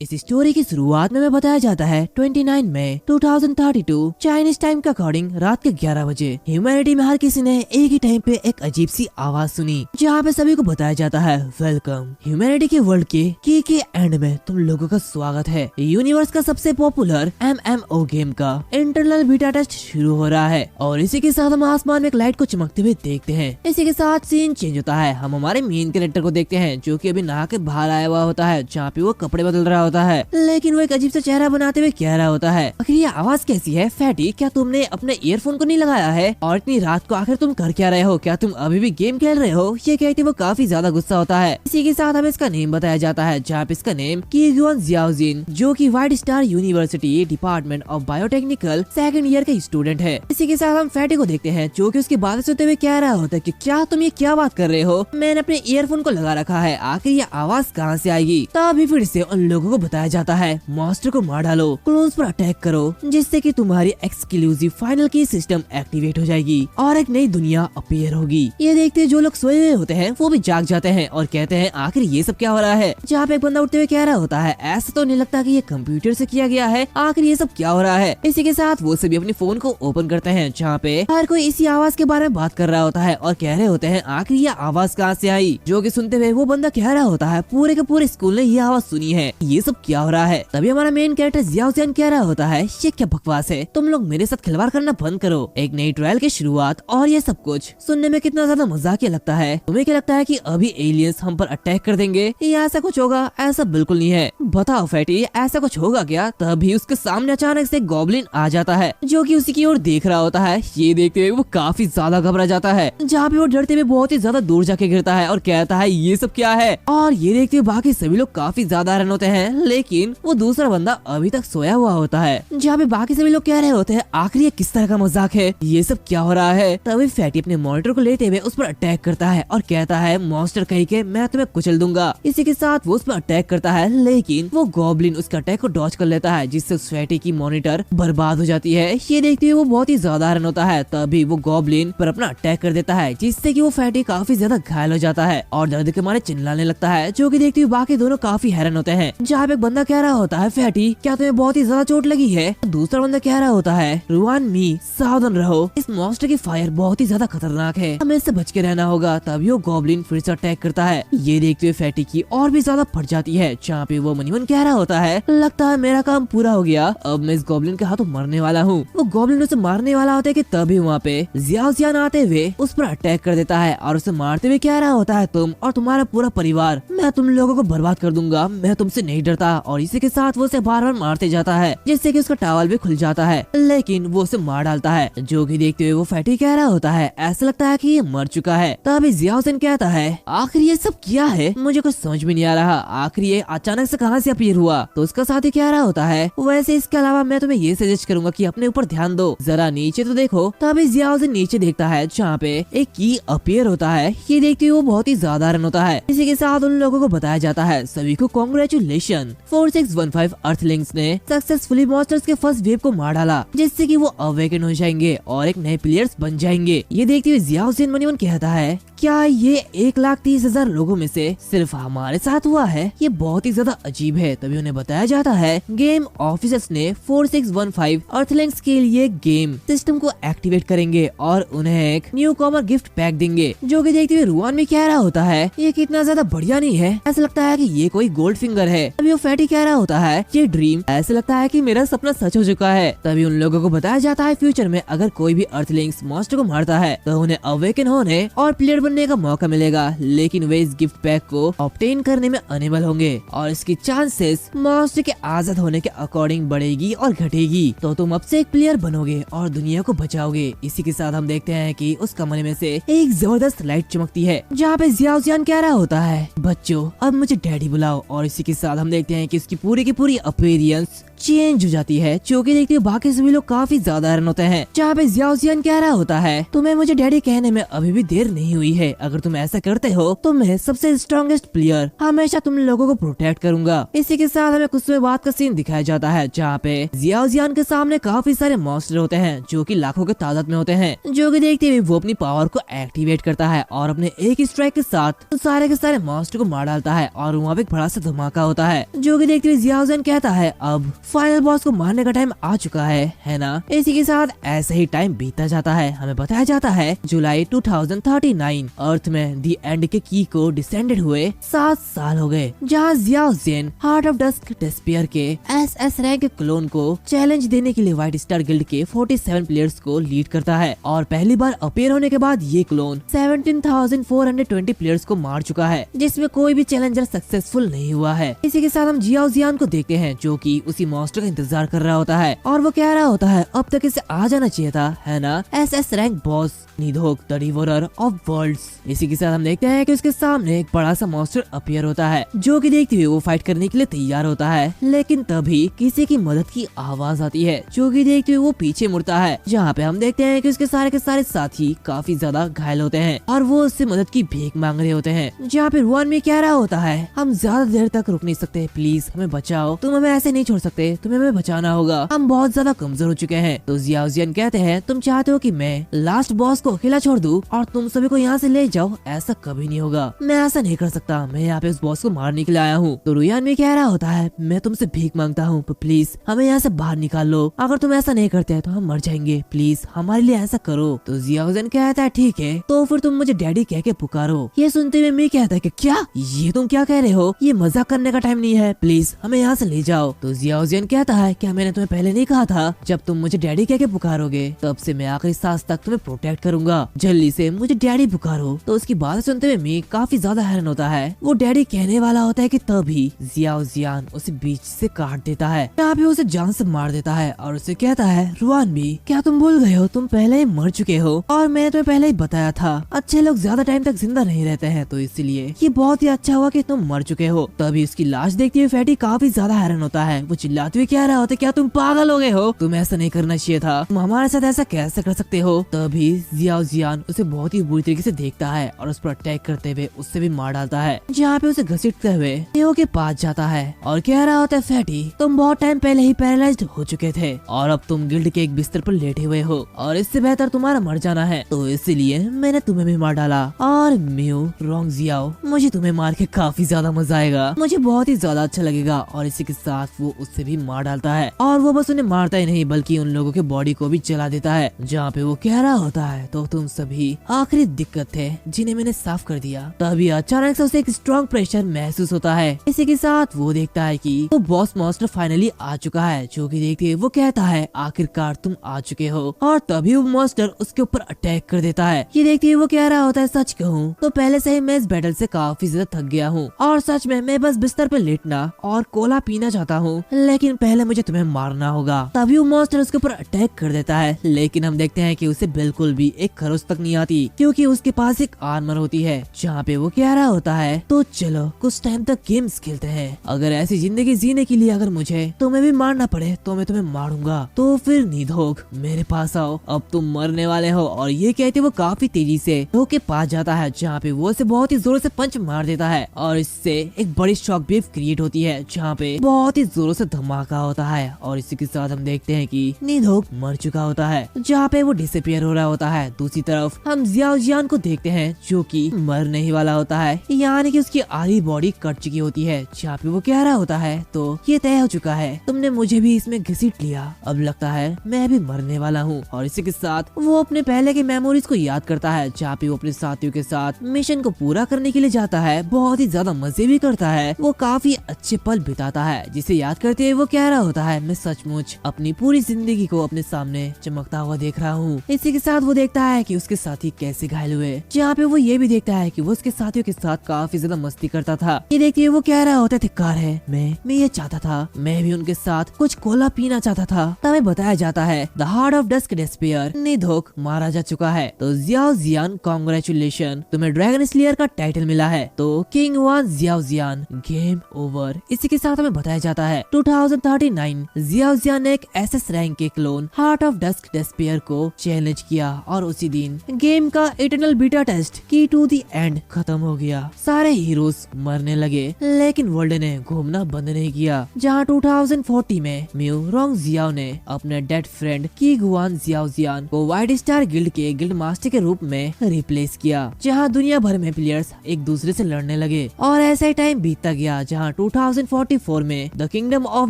इस स्टोरी की शुरुआत में बताया जाता है 29 मई 2032 चाइनीज टाइम के अकॉर्डिंग रात के 11 बजे ह्यूमैनिटी में हर किसी ने एक ही टाइम पे एक अजीब सी आवाज सुनी, जहाँ पे सभी को बताया जाता है वेलकम ह्यूमैनिटी के वर्ल्ड के एंड में तुम लोगों का स्वागत है। यूनिवर्स का सबसे पॉपुलर MMO गेम का इंटरनल बीटा टेस्ट शुरू हो रहा है और इसी के साथ हम आसमान में एक लाइट को चमकते हुए देखते हैं। इसी के साथ सीन चेंज होता है, हम हमारे मेन कैरेक्टर को देखते हैं जो कि अभी नहा के बाहर आया हुआ होता है, जहाँ पे वो कपड़े बदल रहा होता है, लेकिन वो एक अजीब सा चेहरा बनाते हुए कह रहा होता है आखिर ये आवाज कैसी है फैटी, क्या तुमने अपने ईयरफोन को नहीं लगाया है और इतनी रात को आखिर तुम कर क्या रहे हो, क्या तुम अभी भी गेम खेल रहे हो। ये कहते वो काफी ज्यादा गुस्सा होता है। इसी के साथ हमें इसका नेम बताया जाता है, जहाँ पे इसका नेम कीगुआन जियाओजिन जो कि white star university department of biotechnical second year का स्टूडेंट है। इसी के साथ हम फैटी को देखते हैं जो कि उसकी बातें सुनते हुए कह रहा होता है कि क्या तुम ये क्या बात कर रहे हो, मैंने अपने ईयरफोन को लगा रखा है, आखिर ये आवाज कहाँ से आएगी। तभी फिर से उन लोगों को बताया जाता है मॉन्स्टर को मार डालो, क्लोन्स पर अटैक करो, जिससे कि तुम्हारी एक्सक्लूसिव फाइनल की सिस्टम एक्टिवेट हो जाएगी और एक नई दुनिया अपीयर होगी। ये देखते जो लोग सोए हुए होते हैं वो भी जाग जाते हैं और कहते हैं आखिर ये सब क्या हो रहा है। जहाँ पे एक बंदा उठते हुए कह रहा होता है ऐसा तो नहीं लगता कि ये कंप्यूटर से किया गया है, आखिर ये सब क्या हो रहा है। इसी के साथ वो सभी अपनी फोन को ओपन करते हैं, जहाँ पे हर कोई इसी आवाज के बारे में बात कर रहा होता है और कह रहे होते हैं आखिर ये आवाज कहाँ से आई। जो कि सुनते हुए वो बंदा कह रहा होता है पूरे के पूरे स्कूल ने ये आवाज सुनी है, ये सब क्या हो रहा है। तभी हमारा मेन कैरेक्टर जियाओजिन कह रहा होता है ये क्या बकवास है, तुम लोग मेरे साथ खिलवाड़ करना बंद करो, एक नई ट्रायल की शुरुआत और ये सब कुछ सुनने में कितना ज्यादा मजाकिया लगता है। तुम्हें क्या लगता है कि अभी एलियंस हम पर अटैक कर देंगे या ऐसा कुछ होगा? ऐसा बिल्कुल नहीं है, बताओ फैटी ऐसा कुछ होगा क्या। तभी उसके सामने अचानक से गॉब्लिन आ जाता है जो कि उसी की ओर देख रहा होता है। ये देखते हुए वो काफी ज्यादा घबरा जाता है, जहाँ पे वो डरते हुए बहुत ही ज्यादा दूर जाके गिरता है और कहता है ये सब क्या है। और ये देखते हुए बाकी सभी लोग काफी ज्यादा हैरान होते हैं, लेकिन वो दूसरा बंदा अभी तक सोया हुआ होता है, जहाँ पे बाकी सभी लोग कह रहे होते हैं आखिर ये किस तरह का मजाक है, ये सब क्या हो रहा है। तभी फैटी अपने मॉनिटर को लेते हुए उस पर अटैक करता है और कहता है मॉन्स्टर कहीं के मैं तुम्हें कुचल दूंगा। इसी के साथ वो उस पर अटैक करता है, लेकिन वो गॉब्लिन उसके अटैक को डॉज कर लेता है, जिससे उस फैटी की मॉनिटर बर्बाद हो जाती है। ये देखते हुए वो बहुत ही ज्यादा हैरान होता है। तभी वो गॉब्लिन पर अपना अटैक कर देता है, जिससे कि वो फैटी काफी ज्यादा घायल हो जाता है और दर्द के मारे चिल्लाने लगता है, जो कि देखते हुए बाकी दोनों काफी हैरान होते हैं। जहाँ पे एक बंदा कह रहा होता है फैटी क्या तुम्हें बहुत ही ज्यादा चोट लगी है। दूसरा बंदा कह रहा होता है रुआन मी सावधान रहो, इस मॉन्स्टर की फायर बहुत ही ज्यादा खतरनाक है, हमें इससे बच के रहना होगा। तभी वो गॉब्लिन फिर से अटैक करता है। ये देखते हुए फैटी की और भी ज्यादा फट जाती है, जहाँ पे वो मनीमन कह रहा होता है लगता है मेरा काम पूरा हो गया, अब मैं इस गॉब्लिन के हाथों मरने वाला हूँ। वो गॉब्लिन उसे मारने वाला होता है कि तभी वहाँ पे जियाओजिन आते हुए उस पर अटैक कर देता है और उसे मारते हुए कह रहा होता है तुम और तुम्हारा पूरा परिवार, मैं तुम लोगों को बर्बाद कर दूंगा, मैं तुमसे नहीं डरता। और इसी के साथ वो उसे बार बार मारते जाता है, जिससे कि उसका टावल भी खुल जाता है, लेकिन वो उसे मार डालता है। जो कि देखते हुए वो फैटी कह रहा होता है ऐसा लगता है कि ये मर चुका है। तभी जियाओजिन कहता है आखिर ये सब क्या है, मुझे कुछ समझ में नहीं आ रहा, आखिर ये अचानक से कहाँ से अपीयर हुआ। तो उसका साथी कह रहा होता है वैसे इसके अलावा मैं तुम्हें ये सजेस्ट करूंगा कि अपने ऊपर ध्यान दो, जरा नीचे तो देखो। तभी जियाओजिन नीचे देखता है, जहाँ पे एक की अपीयर होता है। ये देखते हुए वो बहुत ही ज्यादा हैरान होता है। इसी के साथ उन लोगों को बताया जाता है सभी को कांग्रेचुलेशन, 4615 अर्थलिंग्स ने सक्सेसफुली मॉन्स्टर्स के फर्स्ट वेव को मार डाला, जिससे कि वो अवेकन हो जाएंगे और एक नए प्लेयर्स बन जाएंगे। ये देखते हुए जियाओजिन मनीमन कहता है क्या ये 1,30,000 लोगों में से सिर्फ हमारे साथ हुआ है, ये बहुत ही ज्यादा अजीब है। तभी उन्हें बताया जाता है गेम ऑफिसर्स ने 4615 अर्थलिंग्स के लिए गेम सिस्टम को एक्टिवेट करेंगे और उन्हें एक न्यू कॉमर गिफ्ट पैक देंगे। जो कि देखते हुए रुआन भी कह रहा होता है ये कितना ज्यादा बढ़िया नहीं है, ऐसा लगता है कि ये कोई गोल्ड फिंगर है। तभी वो फैटी कह रहा होता है ये ड्रीम, ऐसा लगता है कि मेरा सपना सच हो चुका है। तभी उन लोगों को बताया जाता है फ्यूचर में अगर कोई भी अर्थलिंग्स मॉन्स्टर को मारता है तो उन्हें अवेकन होने और प्लेयर बनने का मौका मिलेगा, लेकिन वे इस गिफ्ट पैक को ऑब्टेन करने में अनेबल होंगे और इसकी चांसेस मॉन्स्टर के आजाद होने के अकॉर्डिंग बढ़ेगी और घटेगी। तो तुम अब से एक प्लेयर बनोगे और दुनिया को बचाओगे। इसी के साथ हम देखते हैं कि उस कमरे में से एक जबरदस्त लाइट चमकती है, जहाँ पे जियाओजिन कह रहा होता है बच्चों अब मुझे डैडी बुलाओ। और इसी के साथ हम देखते हैं कि इसकी पूरी की पूरी अपीयरेंस चेंज हो जाती है, जो कि देखते बाकी सभी लोग काफी ज्यादा हैरान होते हैं। जहाँ पे जियाओजिन कह रहा होता है तुम्हें मुझे डैडी कहने में अभी भी देर नहीं हुई है, अगर तुम ऐसा करते हो तो मैं सबसे स्ट्रॉन्गेस्ट प्लेयर हमेशा तुम लोगों को प्रोटेक्ट करूंगा। इसी के साथ हमें कुछ समय बाद का सीन दिखाया जाता है जहाँ पे जियाओ जियान के सामने काफी सारे मॉन्स्टर होते हैं जो कि लाखों के तादाद में होते हैं, जो कि देखते हुए वो अपनी पावर को एक्टिवेट करता है और अपने एक ही स्ट्राइक के साथ सारे के सारे मॉन्स्टर को मार डालता है और वहाँ पे एक बड़ा सा धमाका होता है, जो कि देखते हुए जियाओ जियान कहता है अब फाइनल बॉस को मारने का टाइम आ चुका है ना। इसी के साथ ऐसे ही टाइम बीतता जाता है। हमें बताया जाता है जुलाई 2039 अर्थ में दी एंड के की को डिसेंडेड हुए 7 साल हो गए, जहाँ Xiao Jian heart of dusk despair के एसएस रैंक क्लोन को चैलेंज देने के लिए व्हाइट स्टार गिल्ड के 47 प्लेयर्स को लीड करता है और पहली बार अपीयर होने के बाद ये क्लोन 17,420 प्लेयर्स को मार चुका है, जिसमें कोई भी चैलेंजर सक्सेसफुल नहीं हुआ है। इसी के साथ हम जियाओ जियान को देखते हैं जो कि उसी मॉन्स्टर का इंतजार कर रहा होता है और वो कह रहा होता है अब तक इसे आ जाना चाहिए था, है ना, SS rank boss Nidhogg the devourer of worlds. इसी के साथ हम देखते हैं कि उसके सामने एक बड़ा सा मॉन्स्टर अपीयर होता है, जो कि देखते हुए वो फाइट करने के लिए तैयार होता है, लेकिन तभी किसी की मदद की आवाज आती है, जो कि देखते हुए वो पीछे मुड़ता है, जहाँ पे हम देखते हैं कि उसके सारे के सारे साथी काफी ज्यादा घायल होते हैं और वो उससे मदद की भीख मांग रहे होते हैं, जहाँ पे रुआन में कह रहा होता है हम ज्यादा देर तक रुक नहीं सकते, प्लीज हमें बचाओ, तुम हमें ऐसे नहीं छोड़ सकते, तुम्हें हमें बचाना होगा, हम बहुत ज्यादा कमजोर हो चुके हैं। तो जियाओ जियान कहते हैं तुम चाहते हो कि मैं लास्ट बॉस को अकेला छोड़ दूं और तुम सभी को यहाँ से ले जाओ, ऐसा कभी नहीं होगा, मैं ऐसा नहीं कर सकता, मैं यहाँ पे उस बॉस को मारने के लिए आया हूँ। तो रुयान में कह रहा होता है मैं तुमसे भीख मांगता हूँ, प्लीज हमें यहाँ से बाहर निकाल लो, अगर तुम ऐसा नहीं करते तो हम मर जाएंगे, प्लीज हमारे लिए ऐसा करो। तो जियाओ जियान कहता है ठीक है, तो फिर तुम मुझे डैडी कह के पुकारो। ये सुनते हुए मैं कहता है कि क्या ये तुम क्या कह रहे हो, ये मजाक करने का टाइम नहीं है, प्लीज हमें यहाँ से ले जाओ। तो जियाओ जियान कहता है क्या मैंने तुम्हें पहले नहीं कहा था जब तुम मुझे डैडी कह के पुकारोगे तब से मैं आखिरी सांस तक तुम्हें प्रोटेक्ट करूंगा, जल्दी से मुझे डैडी पुकारो। तो उसकी बात सुनते हुए मी काफी ज्यादा हैरान होता है, वो डैडी कहने वाला होता है कि तभी जियाओ जियान उसे बीच से काट देता है, यहाँ पे उसे जान से मार देता है और उसे कहता है रुआन भी क्या तुम भूल गए हो, तुम पहले ही मर चुके हो और मैंने तुम्हें पहले ही बताया था अच्छे लोग ज्यादा टाइम तक जिंदा नहीं रहते हैं, तो इसलिए ये बहुत ही अच्छा हुआ कि तुम मर चुके हो। तभी उसकी लाश देखते हुए फैटी काफी ज्यादा हैरान होता है, वो चिल्लाते हुए कह रहा होता है क्या तुम पागल हो गए हो, तुम ऐसा नहीं करना चाहिए था, तुम हमारे साथ ऐसा कैसे कर सकते हो। तभी जियाओ जियान उसे बहुत ही बुरी तरीके से देखता है और उस पर अटैक करते हुए उससे भी मार डालता है, जहाँ पे उसे घसीटते हुए नियो के पास जाता है और कह रहा होता है फैटी तुम बहुत टाइम पहले ही पैरालाइज्ड हो चुके थे और अब तुम गिल्ड के एक बिस्तर पर लेटे हुए हो और इससे बेहतर तुम्हारा मर जाना है, तो इसलिए मैंने तुम्हें भी मार डाला। और मियो रोंग जियाओ मुझे तुम्हें मार के काफी ज्यादा मजा आएगा, मुझे बहुत ही ज्यादा अच्छा लगेगा। और इसी के साथ वो उससे भी मार डालता है और वो बस उन्हें मारता ही नहीं बल्कि उन लोगों के बॉडी को भी जला देता है, जहाँ पे वो कह रहा होता है तो तुम सभी आखिरी दिक्कत थे जिन्हें मैंने साफ कर दिया। तभी अचानक से उसे एक स्ट्रॉन्ग प्रेशर महसूस होता है। इसी के साथ वो देखता है कि वो बॉस मॉन्स्टर फाइनली आ चुका है, जो कि देखते वो कहता है आखिरकार तुम आ चुके हो और तभी वो मॉन्स्टर उसके ऊपर अटैक कर देता है। ये देखते ही वो कह रहा होता है सच कहूँ तो पहले से ही मैं इस बैटल से काफी ज्यादा थक गया हूँ और सच में मैं बस बिस्तर पे लेटना और कोला पीना चाहता हूँ, लेकिन पहले मुझे तुम्हें मारना होगा। तभी वो मॉन्स्टर उसके ऊपर अटैक कर देता है, लेकिन हम देखते हैं कि उसे बिल्कुल भी एक खरोच तक नहीं आती क्योंकि उसके पास एक आर्मर होती है, जहाँ पे वो कह रहा होता है तो चलो कुछ टाइम तक गेम्स खेलते हैं, अगर ऐसी जिंदगी जीने के लिए अगर मुझे तुम्हें भी मारना पड़े तो मैं तुम्हें मारूंगा, तो फिर निधोक मेरे पास आओ, अब तुम मरने वाले हो। और ये कहते वो काफी तेजी से निधोक के पास जाता है, जहाँ पे वो उसे बहुत ही जोर से पंच मार देता है और इससे एक बड़ी शॉक वेव क्रिएट होती है, जहाँ पे बहुत ही जोरों से धमाका होता है। और इसी के साथ हम देखते हैं कि निधोक मर चुका होता है, जहाँ पे वो डिसअपियर हो रहा होता है। दूसरी तरफ हम जियाओ जियान को देखते हैं जो कि मर नहीं वाला होता है, यानी कि उसकी आधी बॉडी कट चुकी होती है, जहाँ पे वो कह रहा होता है तो ये तय हो चुका है, तुमने मुझे भी इसमें घसीट लिया, अब लगता है मैं भी मरने वाला हूँ। और इसी के साथ वो अपने पहले के मेमोरीज को याद करता है, जहाँ पे वो अपने साथियों के साथ मिशन को पूरा करने के लिए जाता है, बहुत ही ज्यादा मजे भी करता है, वो काफी अच्छे पल बिताता है, जिसे याद करते हुए वो कह रहा होता है मैं सचमुच अपनी पूरी जिंदगी को अपने सामने चमकता हुआ देख रहा हूँ। इसी के साथ वो देखता है कि उसके साथी कैसे घायल हुए, जहाँ पे वो ये भी देखता है कि वो उसके साथियों के साथ काफी ज्यादा मस्ती करता था। ये देखिए वो कह रहा होता है धिक्कार है, मैं ये चाहता था, मैं भी उनके साथ कुछ कोला पीना चाहता था। तभी बताया जाता है द हार्ट ऑफ डस्क डेस्पियर निधोक मारा जा चुका है। तो जियाओ जियान कांग्रेचुलेशन, तुम्हें ड्रैगन स्लेयर का टाइटल मिला है। तो किंग वन जियाओ जियान, गेम ओवर। इसी के साथ हमें बताया जाता है 2039 जियाओ जियान ने एक एसएस रैंक के क्लोन हार्ट ऑफ डस्क डेस्पियर को चैलेंज किया और उसी दिन गेम का इटर्नल बीटा टेस्ट की टू दी एंड खत्म हो गया। सारे हीरोज मरने लगे, लेकिन वर्ल्ड ने घूमना बंद नहीं किया। जहाँ 2040 में म्यू रोंग जियाओ ने अपने डेड फ्रेंड की गुआन जियाओ जियान को व्हाइट स्टार गिल्ड के गिल्ड मास्टर के रूप में रिप्लेस किया। जहाँ दुनिया भर में प्लेयर्स एक दूसरे से लड़ने लगे और ऐसा ही टाइम बीतता गया जहाँ 2044 में the kingdom of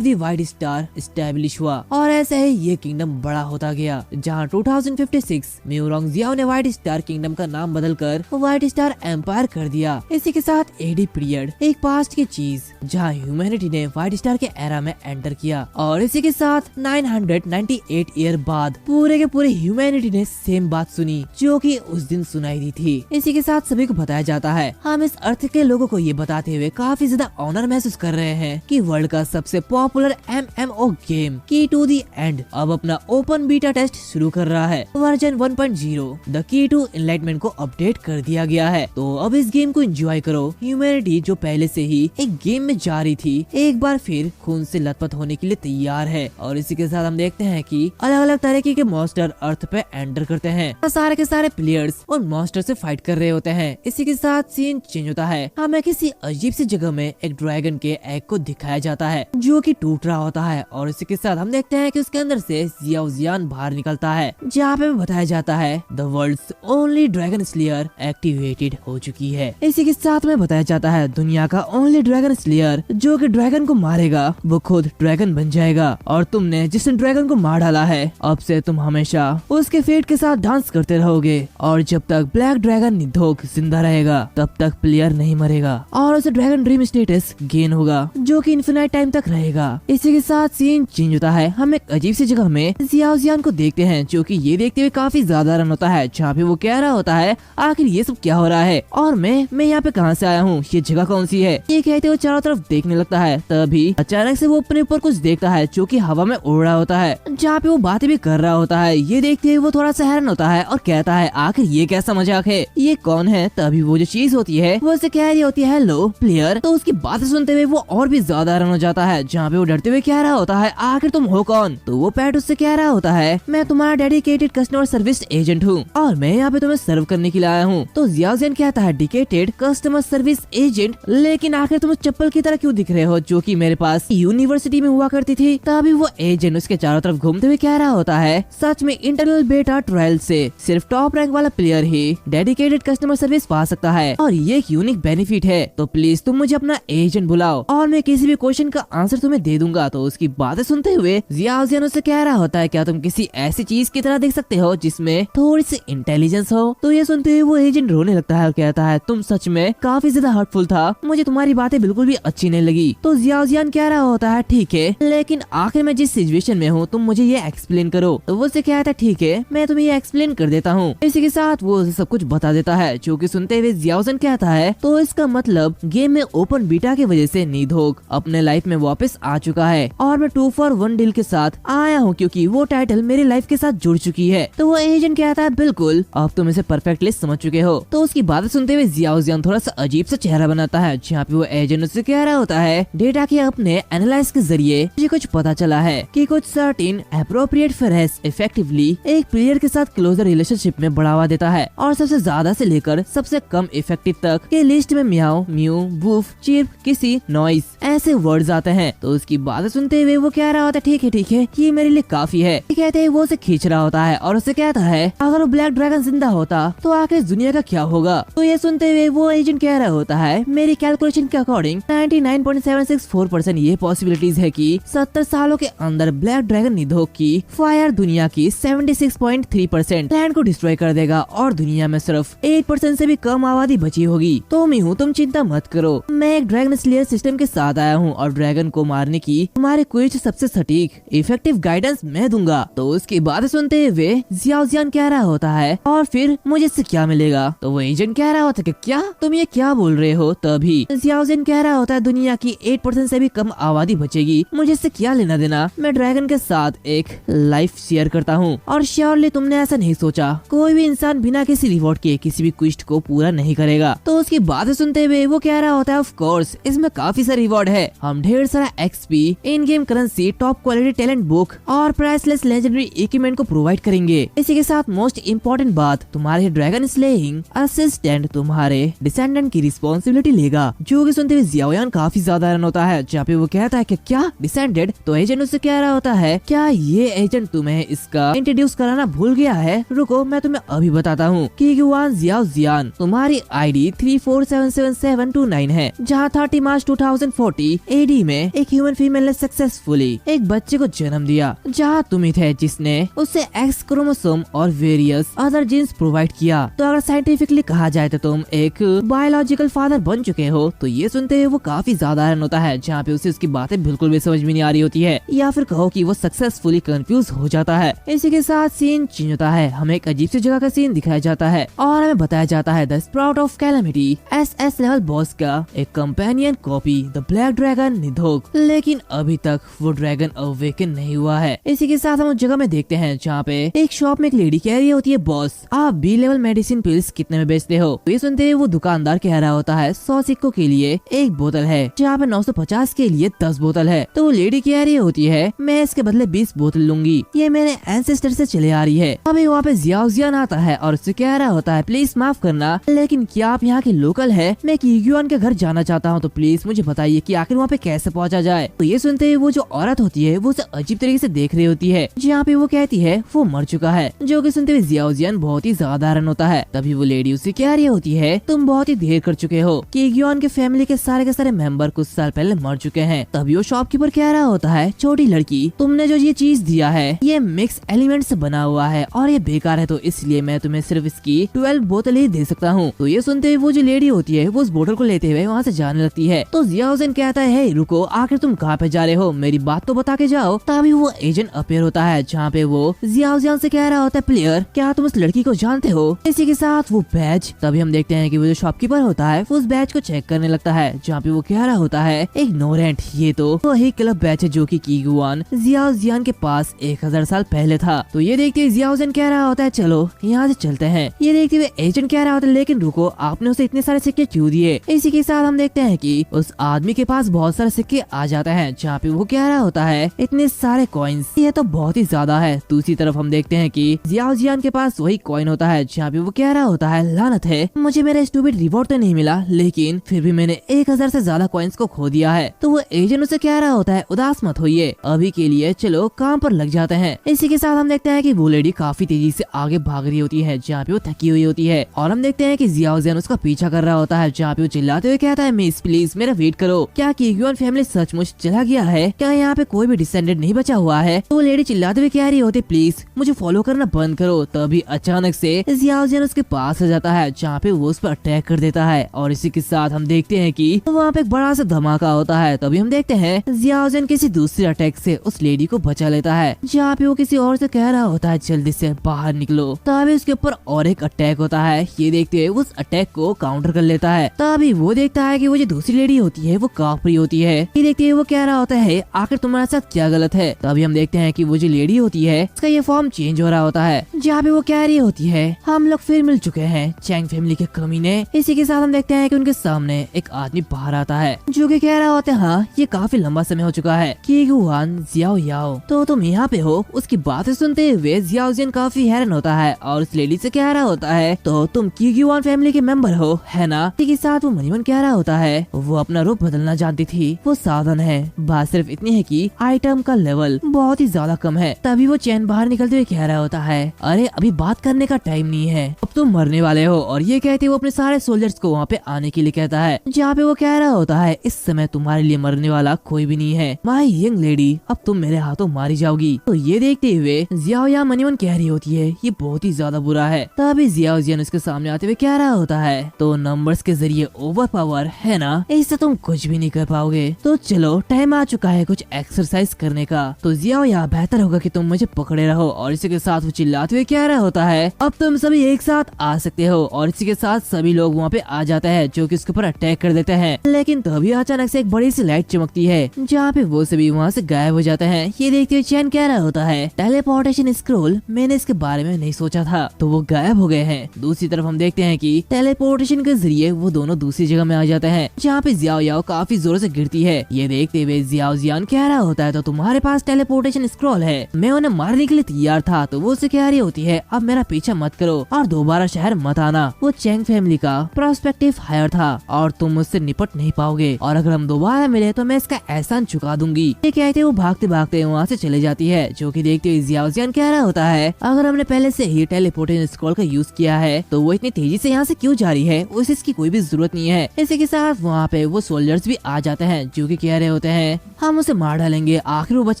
the white star establish हुआ और ऐसे ही ये किंगडम बड़ा होता गया। जहाँ 2056 म्यू रोंग जियाओ ने व्हाइट स्टार किंगडम का नाम बदलकर व्हाइट स्टार एम्पायर कर दिया। इसी के साथ एडी पीरियड एक पास्ट की चीज जहाँ ह्यूमैनिटी ने व्हाइट स्टार के एरा में एंटर किया और इसी के साथ 998 ईयर बाद पूरे के पूरे ह्यूमैनिटी ने सेम बात सुनी जो कि उस दिन सुनाई दी थी। इसी के साथ सभी को बताया जाता है, हम इस अर्थ के लोगों को ये बताते हुए काफी ज्यादा ऑनर महसूस कर रहे हैं कि वर्ल्ड का सबसे popular MMO game key to the end अब अपना ओपन बीटा टेस्ट शुरू कर रहा है। Version 1.0 the key to enlightenment को अपडेट कर दिया गया है, तो अब इस गेम को एंजॉय करो। ह्यूमैनिटी जो पहले से ही एक गेम में जा रही थी, एक बार फिर खून से लथपथ होने के लिए तैयार है। और इसी के साथ हम देखते हैं कि अलग अलग तरीके के मॉन्स्टर अर्थ पे एंटर करते हैं। सारे के सारे प्लेयर्स उन मॉन्स्टर से फाइट कर रहे होते हैं। इसी के साथ सीन चेंज होता है, हमें किसी अजीब सी जगह में एक ड्रैगन के एग को दिखाया जाता है जो कि टूट रहा होता है। और इसी के साथ हम देखते हैं कि उसके अंदर से जियाओ जियान बाहर निकलता है, जहाँ पे बताया जाता है the world's only dragon slayer activated हो चुकी है। इसी के साथ में बताया जाता है दुनिया का ओनली ड्रैगन स्लेयर जो कि ड्रैगन को मारेगा वो खुद ड्रैगन बन जाएगा। और तुमने जिस ड्रैगन को मार डाला है, अब से तुम हमेशा उसके फेट के साथ डांस करते रहोगे और जब तक ब्लैक ड्रैगन निधोक जिंदा रहेगा तब तक प्लेयर नहीं मरेगा और उसे ड्रैगन ड्रीम स्टेटस गेन होगा जो कि इन्फिनाइट टाइम तक रहेगा। इसी के साथ सीन चेंज होता है, हम एक अजीब सी जगह में जियाओ जियान को देखते हैं जो कि ये देखते हुए काफी ज्यादा रन होता है, जहाँ पे वो कह रहा होता है आखिर ये सब क्या हो रहा है और मैं यहाँ पे कहाँ से आया हूँ, ये जगह कौन सी है। ये कहते हुए चारों तरफ देखने लगता है, तभी अचानक से वो अपने ऊपर कुछ देखता है जो कि हवा में उड़ रहा होता है, जहाँ पे वो बातें भी कर रहा होता है। ये देखते हुए वो थोड़ा सा हैरान होता है और कहता है आखिर ये कैसा मजाक है, ये कौन है। तभी वो जो चीज होती है वो उसे कह रही होती है हेलो प्लेयर। तो उसकी बातें सुनते हुए वो और भी ज्यादा हैरान हो जाता है, जहाँ पे वो डरते हुए कह रहा होता है आखिर तुम हो कौन। तो वो पैट उससे कह रहा होता है मैं तुम्हारा डेडिकेटेड कस्टमर सर्विस एजेंट हूँ और मैं यहाँ पे तुम्हें सर्व करने के लिए आया हूँ। तो जियाओ जियान कहता है डेडिकेटेड कस्टमर सर्विस एजेंट, लेकिन आखिर तुम चप्पल की तरह क्यों दिख रहे हो जो कि मेरे पास यूनिवर्सिटी में हुआ करती थी। तभी वो एजेंट उसके चारों तरफ घूमते हुए कह रहा होता है सच में इंटरनल बेटा ट्रायल से सिर्फ टॉप रैंक वाला प्लेयर ही डेडिकेटेड कस्टमर सर्विस पा सकता है और ये एक यूनिक बेनिफिट है। तो प्लीज तुम मुझे अपना एजेंट बुलाओ और मैं किसी भी क्वेश्चन का आंसर तुम्हें दे दूंगा। तो उसकी बातें सुनते हुए जियाओ जियान उससे कह रहा होता है क्या तुम किसी ऐसी चीज की तरह देख सकते हो जिसमें थोड़ी सी इंटेलिजेंस हो। तो ये सुनते हुए वो एजेंट रोने लगता है और कहता है तुम सच में काफी ज्यादा हर्टफुल था, मुझे तुम्हारी बातें बिल्कुल भी अच्छी नहीं लगी। तो जियाओ जियान कह रहा होता है ठीक है, लेकिन आखिर मैं जिस सिचुएशन में हूँ तुम मुझे ये एक्सप्लेन करो। तो वो उससे कहता है ठीक है मैं तुम्हें ये एक्सप्लेन कर देता हूँ। इसी के साथ वो उसे सब कुछ बता देता है, जो कि सुनते हुए जियाओ जियान कहता है तो इसका मतलब गेम में ओपन बीटा की वजह से निधोक अपने लाइफ में वापस आ चुका है और मैं 2 for 1 डील के साथ आया हूँ क्योंकि वो टाइटल मेरी लाइफ के साथ जुड़ चुकी है। तो वो एजेंट कहता है बिल्कुल अब तुम इसे परफेक्टली समझ चुके हो। तो उसकी बातें सुनते हुए जियाओ जियान थोड़ा सा अजीब सा चेहरा बनाता है, जहाँ पे वो एजेंट उससे कह रहा होता है डेटा के अपने एनालाइज के जरिए मुझे कुछ पता चला है कि कुछ सर्टेन एप्रोप्रिएट फ्रेज इफेक्टिवली एक प्लेयर के साथ क्लोजर रिलेशनशिप में बढ़ावा देता है और सबसे ज्यादा से लेकर सबसे कम इफेक्टिव तक के लिस्ट में म्याऊ, म्यू, वूफ, चिर्प, किसी, नॉइस ऐसे वर्ड्स आते हैं। तो उसकी बातें सुनते हुए वो कह रहा होता है ठीक है ये मेरे लिए काफी है। कहते ही वो उसे खींच रहा होता है और उसे कहता है अगर वो ब्लैक ड्रैगन जिंदा होता तो आखिर इस दुनिया का क्या होगा। तो ये सुनते हुए वो एजेंट कह रहा होता है मेरी कैलकुलेशन के अकॉर्डिंग 99.764% ये पॉसिबिलिटीज है कि 70 सालों के अंदर ब्लैक ड्रैगन निधोक की फायर दुनिया की 76.3% लैंड को डिस्ट्रॉय कर देगा और दुनिया में सिर्फ 8% से भी कम आबादी बची होगी। तो मैं हूँ, तुम चिंता मत करो, मैं एक ड्रैगन स्लेयर सिस्टम के साथ आया हूँ और ड्रैगन को मारने की तुम्हारे क्विज सबसे सटीक इफेक्टिव गाइडेंस मैं दूंगा। तो उसकी बात सुनते हुए जियाओ जियान कह रहा होता है और फिर मुझे इससे क्या मिलेगा। तो वो एजेंट कह रहा होता है कि क्या तुम ये क्या बोल रहे हो। तभी जियाओ जियान कह रहा होता है दुनिया की 8% से भी कम आबादी बचेगी, मुझे इससे क्या लेना देना, मैं ड्रैगन के साथ एक लाइफ शेयर करता हूँ। और श्योरली तुमने ऐसा नहीं सोचा, कोई भी इंसान बिना किसी रिवॉर्ड के किसी भी क्विस्ट को पूरा नहीं करेगा। तो उसकी बातें सुनते हुए वो कह रहा होता है ऑफ कोर्स इसमें काफी सारा रिवॉर्ड है, हम ढेर सारा एक्सपी, इन game currency, top quality talent book और प्राइसलेस लेजेंडरी इक्विपमेंट को प्रोवाइड करेंगे। इसी के साथ मोस्ट इम्पोर्टेंट बात, तुम्हारे ड्रैगन स्लेइंग असिस्टेंट तुम्हारे डिसेंडेंट की रिस्पॉन्सिबिलिटी लेगा। जो कि सुनते हुए जियाओयान काफी ज्यादा हैरान होता है, जहाँ पे वो कहता है कि क्या डिसेंडेंट? तो एजेंट उससे कह रहा होता है क्या ये एजेंट तुम्हें इसका इंट्रोड्यूस कराना भूल गया है? रुको मैं तुम्हें अभी बताता हूँ। कीगुआन जियाओ जियान तुम्हारी आईडी 34777729 है, जहाँ 30 मार्च 2040 एडी में एक ह्यूमन फीमेल ने सक्सेसफुली एक बच्चे को जन्म दिया, जहाँ तुम ही थे जिसने उसे एक्स क्रोमोसोम और वेरियस अदर जीन्स प्रोवाइड किया। तो अगर साइंटिफिकली कहा जाए तो तुम एक बायोलॉजिकल फादर बन चुके हो। तो ये सुनते हुए वो काफी ज्यादा हैरान होता है, जहाँ पे उसे उसकी बातें बिल्कुल भी समझ में नहीं आ रही होती है, या फिर कहो कि वो सक्सेसफुली कंफ्यूज हो जाता है। इसी के साथ सीन चेंज होता है, हमें एक अजीब सी जगह का सीन दिखाया जाता है और हमें बताया जाता है the sprout of calamity SS level boss का एक companion copy the black dragon Nidhogg, लेकिन अभी तक वो ड्रैगन अवेकन नहीं हुआ है। इसी के साथ हम उस जगह में देखते हैं जहाँ पे एक शॉप में एक लेडी कह रही होती है बॉस आप B लेवल मेडिसिन पिल्स कितने में बेचते हो? तो ये सुनते हुए वो दुकानदार कह रहा होता है 100 सिक्कों के लिए एक बोतल है, जहाँ पे 950 के लिए 10 बोतल है। तो वो लेडी कह रही होती है मैं इसके बदले 20 बोतल लूंगी, ये मेरे एंसेस्टर से चले आ रही है। अभी वहाँ पे जियाओ जियान आता है और उससे कह रहा होता है प्लीज माफ करना, लेकिन क्या आप यहाँ के लोकल है? मैं कीगुआन के घर जाना चाहता हूँ, तो प्लीज मुझे बताइए कि आखिर वहाँ पे कैसे पहुँचा जाए। तो ये सुनते हुए वो जो औरत होती है वो उसे अजीब तरीके से देख रही होती है, जहाँ पे वो कहती है वो मर चुका है। जो कि सुनते हुए जियाओ जियान बहुत ही ज्यादा हैरान होता है। तभी वो लेडी उससे कह रही होती है तुम बहुत ही देर कर चुके हो, कीगुआन के फैमिली के सारे मेंबर कुछ साल पहले मर चुके हैं। तभी वो शॉपकीपर कह रहा होता है छोटी लड़की तुमने जो ये चीज दिया है ये मिक्स एलिमेंट से बना हुआ है और ये बेकार है, तो इसलिए मैं तुम्हें सिर्फ इसकी 12 बोतल ही दे सकता हूँ। तो ये सुनते हुए वो जो लेडी होती है वो उस बोतल को लेते हुए वहाँ से जाने लगती है। तो जियाओ जियान कहता है रुको, आखिर तुम कहाँ पे जा रहे हो, मेरी बात तो बता के जाओ। तभी वो एजेंट अपीयर होता है, जहाँ पे वो जियाओ जियान से कह रहा होता है प्लेयर क्या तुम उस लड़की को जानते हो? इसी के साथ वो बैच, तभी हम देखते हैं कि वो जो शॉपकीपर होता है वो उस बैच को चेक करने लगता है, जहाँ पे वो कह रहा होता है इग्नोरेंट, ये तो वही क्लब बैच है जो कि कीगुआन जियाओ जियान के पास 1000 साल पहले था। तो ये देखते हुए जियाओ जियान कह रहा होता है चलो यहाँ से चलते हैं। ये देखते हुए एजेंट कह रहा होता है लेकिन रुको, आपने उसे इतने सारे सिक्के क्यों दिए? इसी के साथ हम देखते हैं कि उस आदमी के पास बहुत सारे सिक्के आ जाते हैं, जहाँ पे वो कह रहा होता है इतने सारे कॉइन्स, ये तो बहुत ही ज्यादा है। दूसरी तरफ हम देखते हैं कि जियाओ जियान के पास वही कॉइन होता है, जहाँ पे वो कह रहा होता है लानत है, मुझे मेरा स्टूपिड रिवॉर्ड तो नहीं मिला, लेकिन फिर भी मैंने 1000 से ज्यादा कॉइन्स को खो दिया है। तो वो एजेंट उसे कह रहा होता है उदास मत होइए, अभी के लिए चलो काम पर लग जाते हैं। इसी के साथ हम देखते हैं कि वो लेडी काफी तेजी से आगे भाग रही होती है, जहाँ पे वो थकी हुई होती है, और हम देखते हैं कि जियाओ जियान उसका पीछा कर रहा होता है, जहाँ पे वो चिल्लाते हुए कहता है मिस प्लीज मेरा वेट करो, क्या कीगुआन फैमिली सचमुच चला गया है? क्या यहाँ पे कोई भी डिसेंडेंट नहीं बचा हुआ है? तो वो लेडी चिल्लाते हुए कह रही होती प्लीज मुझे फॉलो करना बंद करो। तभी अचानक से जियाओ जियान उसके पास आ जाता है, जहाँ पे वो उस पर अटैक कर देता है, और इसी के साथ हम देखते हैं कि वहाँ पे एक बड़ा सा धमाका होता है। तभी हम देखते हैं जियाओ जियान किसी दूसरे अटैक से उस लेडी को बचा लेता है, जहाँ पे वो किसी और से कह रहा होता है जल्दी से बाहर निकलो। तभी उसके ऊपर और एक अटैक होता है, ये देखते हुए उस अटैक को काउंटर कर लेता है। तभी वो देखता है कि वो जो दूसरी लेडी होती है वो काफरी होती है, ये देखते हुए वो कह रहा होता है आखिर तुम्हारे साथ क्या गलत है? तभी हम देखते हैं कि वो जो लेडी होती है उसका ये फॉर्म चेंज हो रहा होता है, जहाँ पे वो कह रही होती है हम लोग फिर मिल चुके हैं चैंग फैमिली के कमीने। इसी के साथ हम देखते हैं कि उनके सामने एक आदमी बाहर आता है, जो कि कह रहा होता है हाँ ये काफी लंबा समय हो चुका है, कीगुआन जियाओ याओ तो तुम यहाँ पे हो? उसकी बातें सुनते हुए जियाओ जियान काफी हैरान होता है और उस लेडी से कह रहा होता है तो तुम कीगुआन फैमिली के मेंबर हो है ना? इसी के साथ वो मनीमन कह रहा होता है वो अपना रूप बदलना जानती थी, वो सावधान है, बात सिर्फ इतनी है कि आइटम का लेवल बहुत ही ज्यादा कम है। तभी वो चैन बाहर निकलते हुए कह रहा होता है अरे अभी बात करने का टाइम नहीं है, अब तुम मरने वाले हो। और ये कहते वो अपने सारे सोल्जर्स को वहाँ पे आने के लिए कहता है, जहाँ पे वो कह रहा होता है इस समय तुम्हारे लिए मरने वाला कोई भी नहीं है माय यंग लेडी, अब तुम मेरे हाथों मारी जाओगी। तो ये देखते हुए जियाओ या मनीमन कह रही होती है ये बहुत ही ज्यादा बुरा है। तभी जियाओ जियान उसके सामने आते हुए कह रहा होता है तो नंबर्स के जरिए ओवर पावर है ना, इससे तुम कुछ भी नहीं कर पाओगे, तो चलो टाइम आ चुका है कुछ एक्सरसाइज करने का। तो जियाओ या बेहतर होगा कि तुम मुझे पकड़े रहो। और इसी के साथ वो चिल्लाते हुए कह रहा होता है अब तुम सभी एक साथ आ सकते हो। और इसी के साथ सभी लोग वहाँ पे आ जाते हैं, जो कि उसके ऊपर अटैक कर देते हैं। लेकिन तभी अचानक से एक बड़ी सी लाइट चमकती है, जहाँ पे वो सभी वहाँ से गायब हो जाते हैं। ये देखते हुए चैन कह रहा होता है टेलीपोर्टेशन स्क्रोल, मैंने इसके बारे में नहीं सोचा था, तो वो गायब हो गए हैं। दूसरी तरफ हम देखते हैं कि टेलीपोर्टेशन के जरिए वो दोनों दूसरी जगह में आ जाते हैं, जहाँ पे जियाओ याओ काफी जोर से गिरती है। ये देखते हुए जियाओ जियान कह रहा होता है तो तुम्हारे पास टेलीपोर्टेशन स्क्रॉल है, मैं उन्हें मारने के लिए तैयार था। तो वो उसे कह रही होती है अब मेरा पीछा मत करो और दोबारा दोबारा शहर मत आना। वो चैंग फैमिली का प्रोस्पेक्टिव हायर था और तुम मुझसे निपट नहीं पाओगे, और अगर हम दोबारा मिले तो मैं इसका एहसान चुका दूंगी। ये कहते वो भागते भागते वहाँ से चले जाती है। जो कि देखते हुए जियाओ जियान कह रहा होता है, अगर हमने पहले से ही टेलीपोर्टेशन स्क्रॉल का यूज किया है तो वो इतनी तेजी से यहाँ से क्यों जा रही है, उसे इसकी कोई भी जरूरत नहीं है। इसी के साथ वहाँ पे वो सोल्जर्स भी आ जाते हैं जो कि कह रहे होते हैं हम उसे मार डालेंगे, आखिर वो बच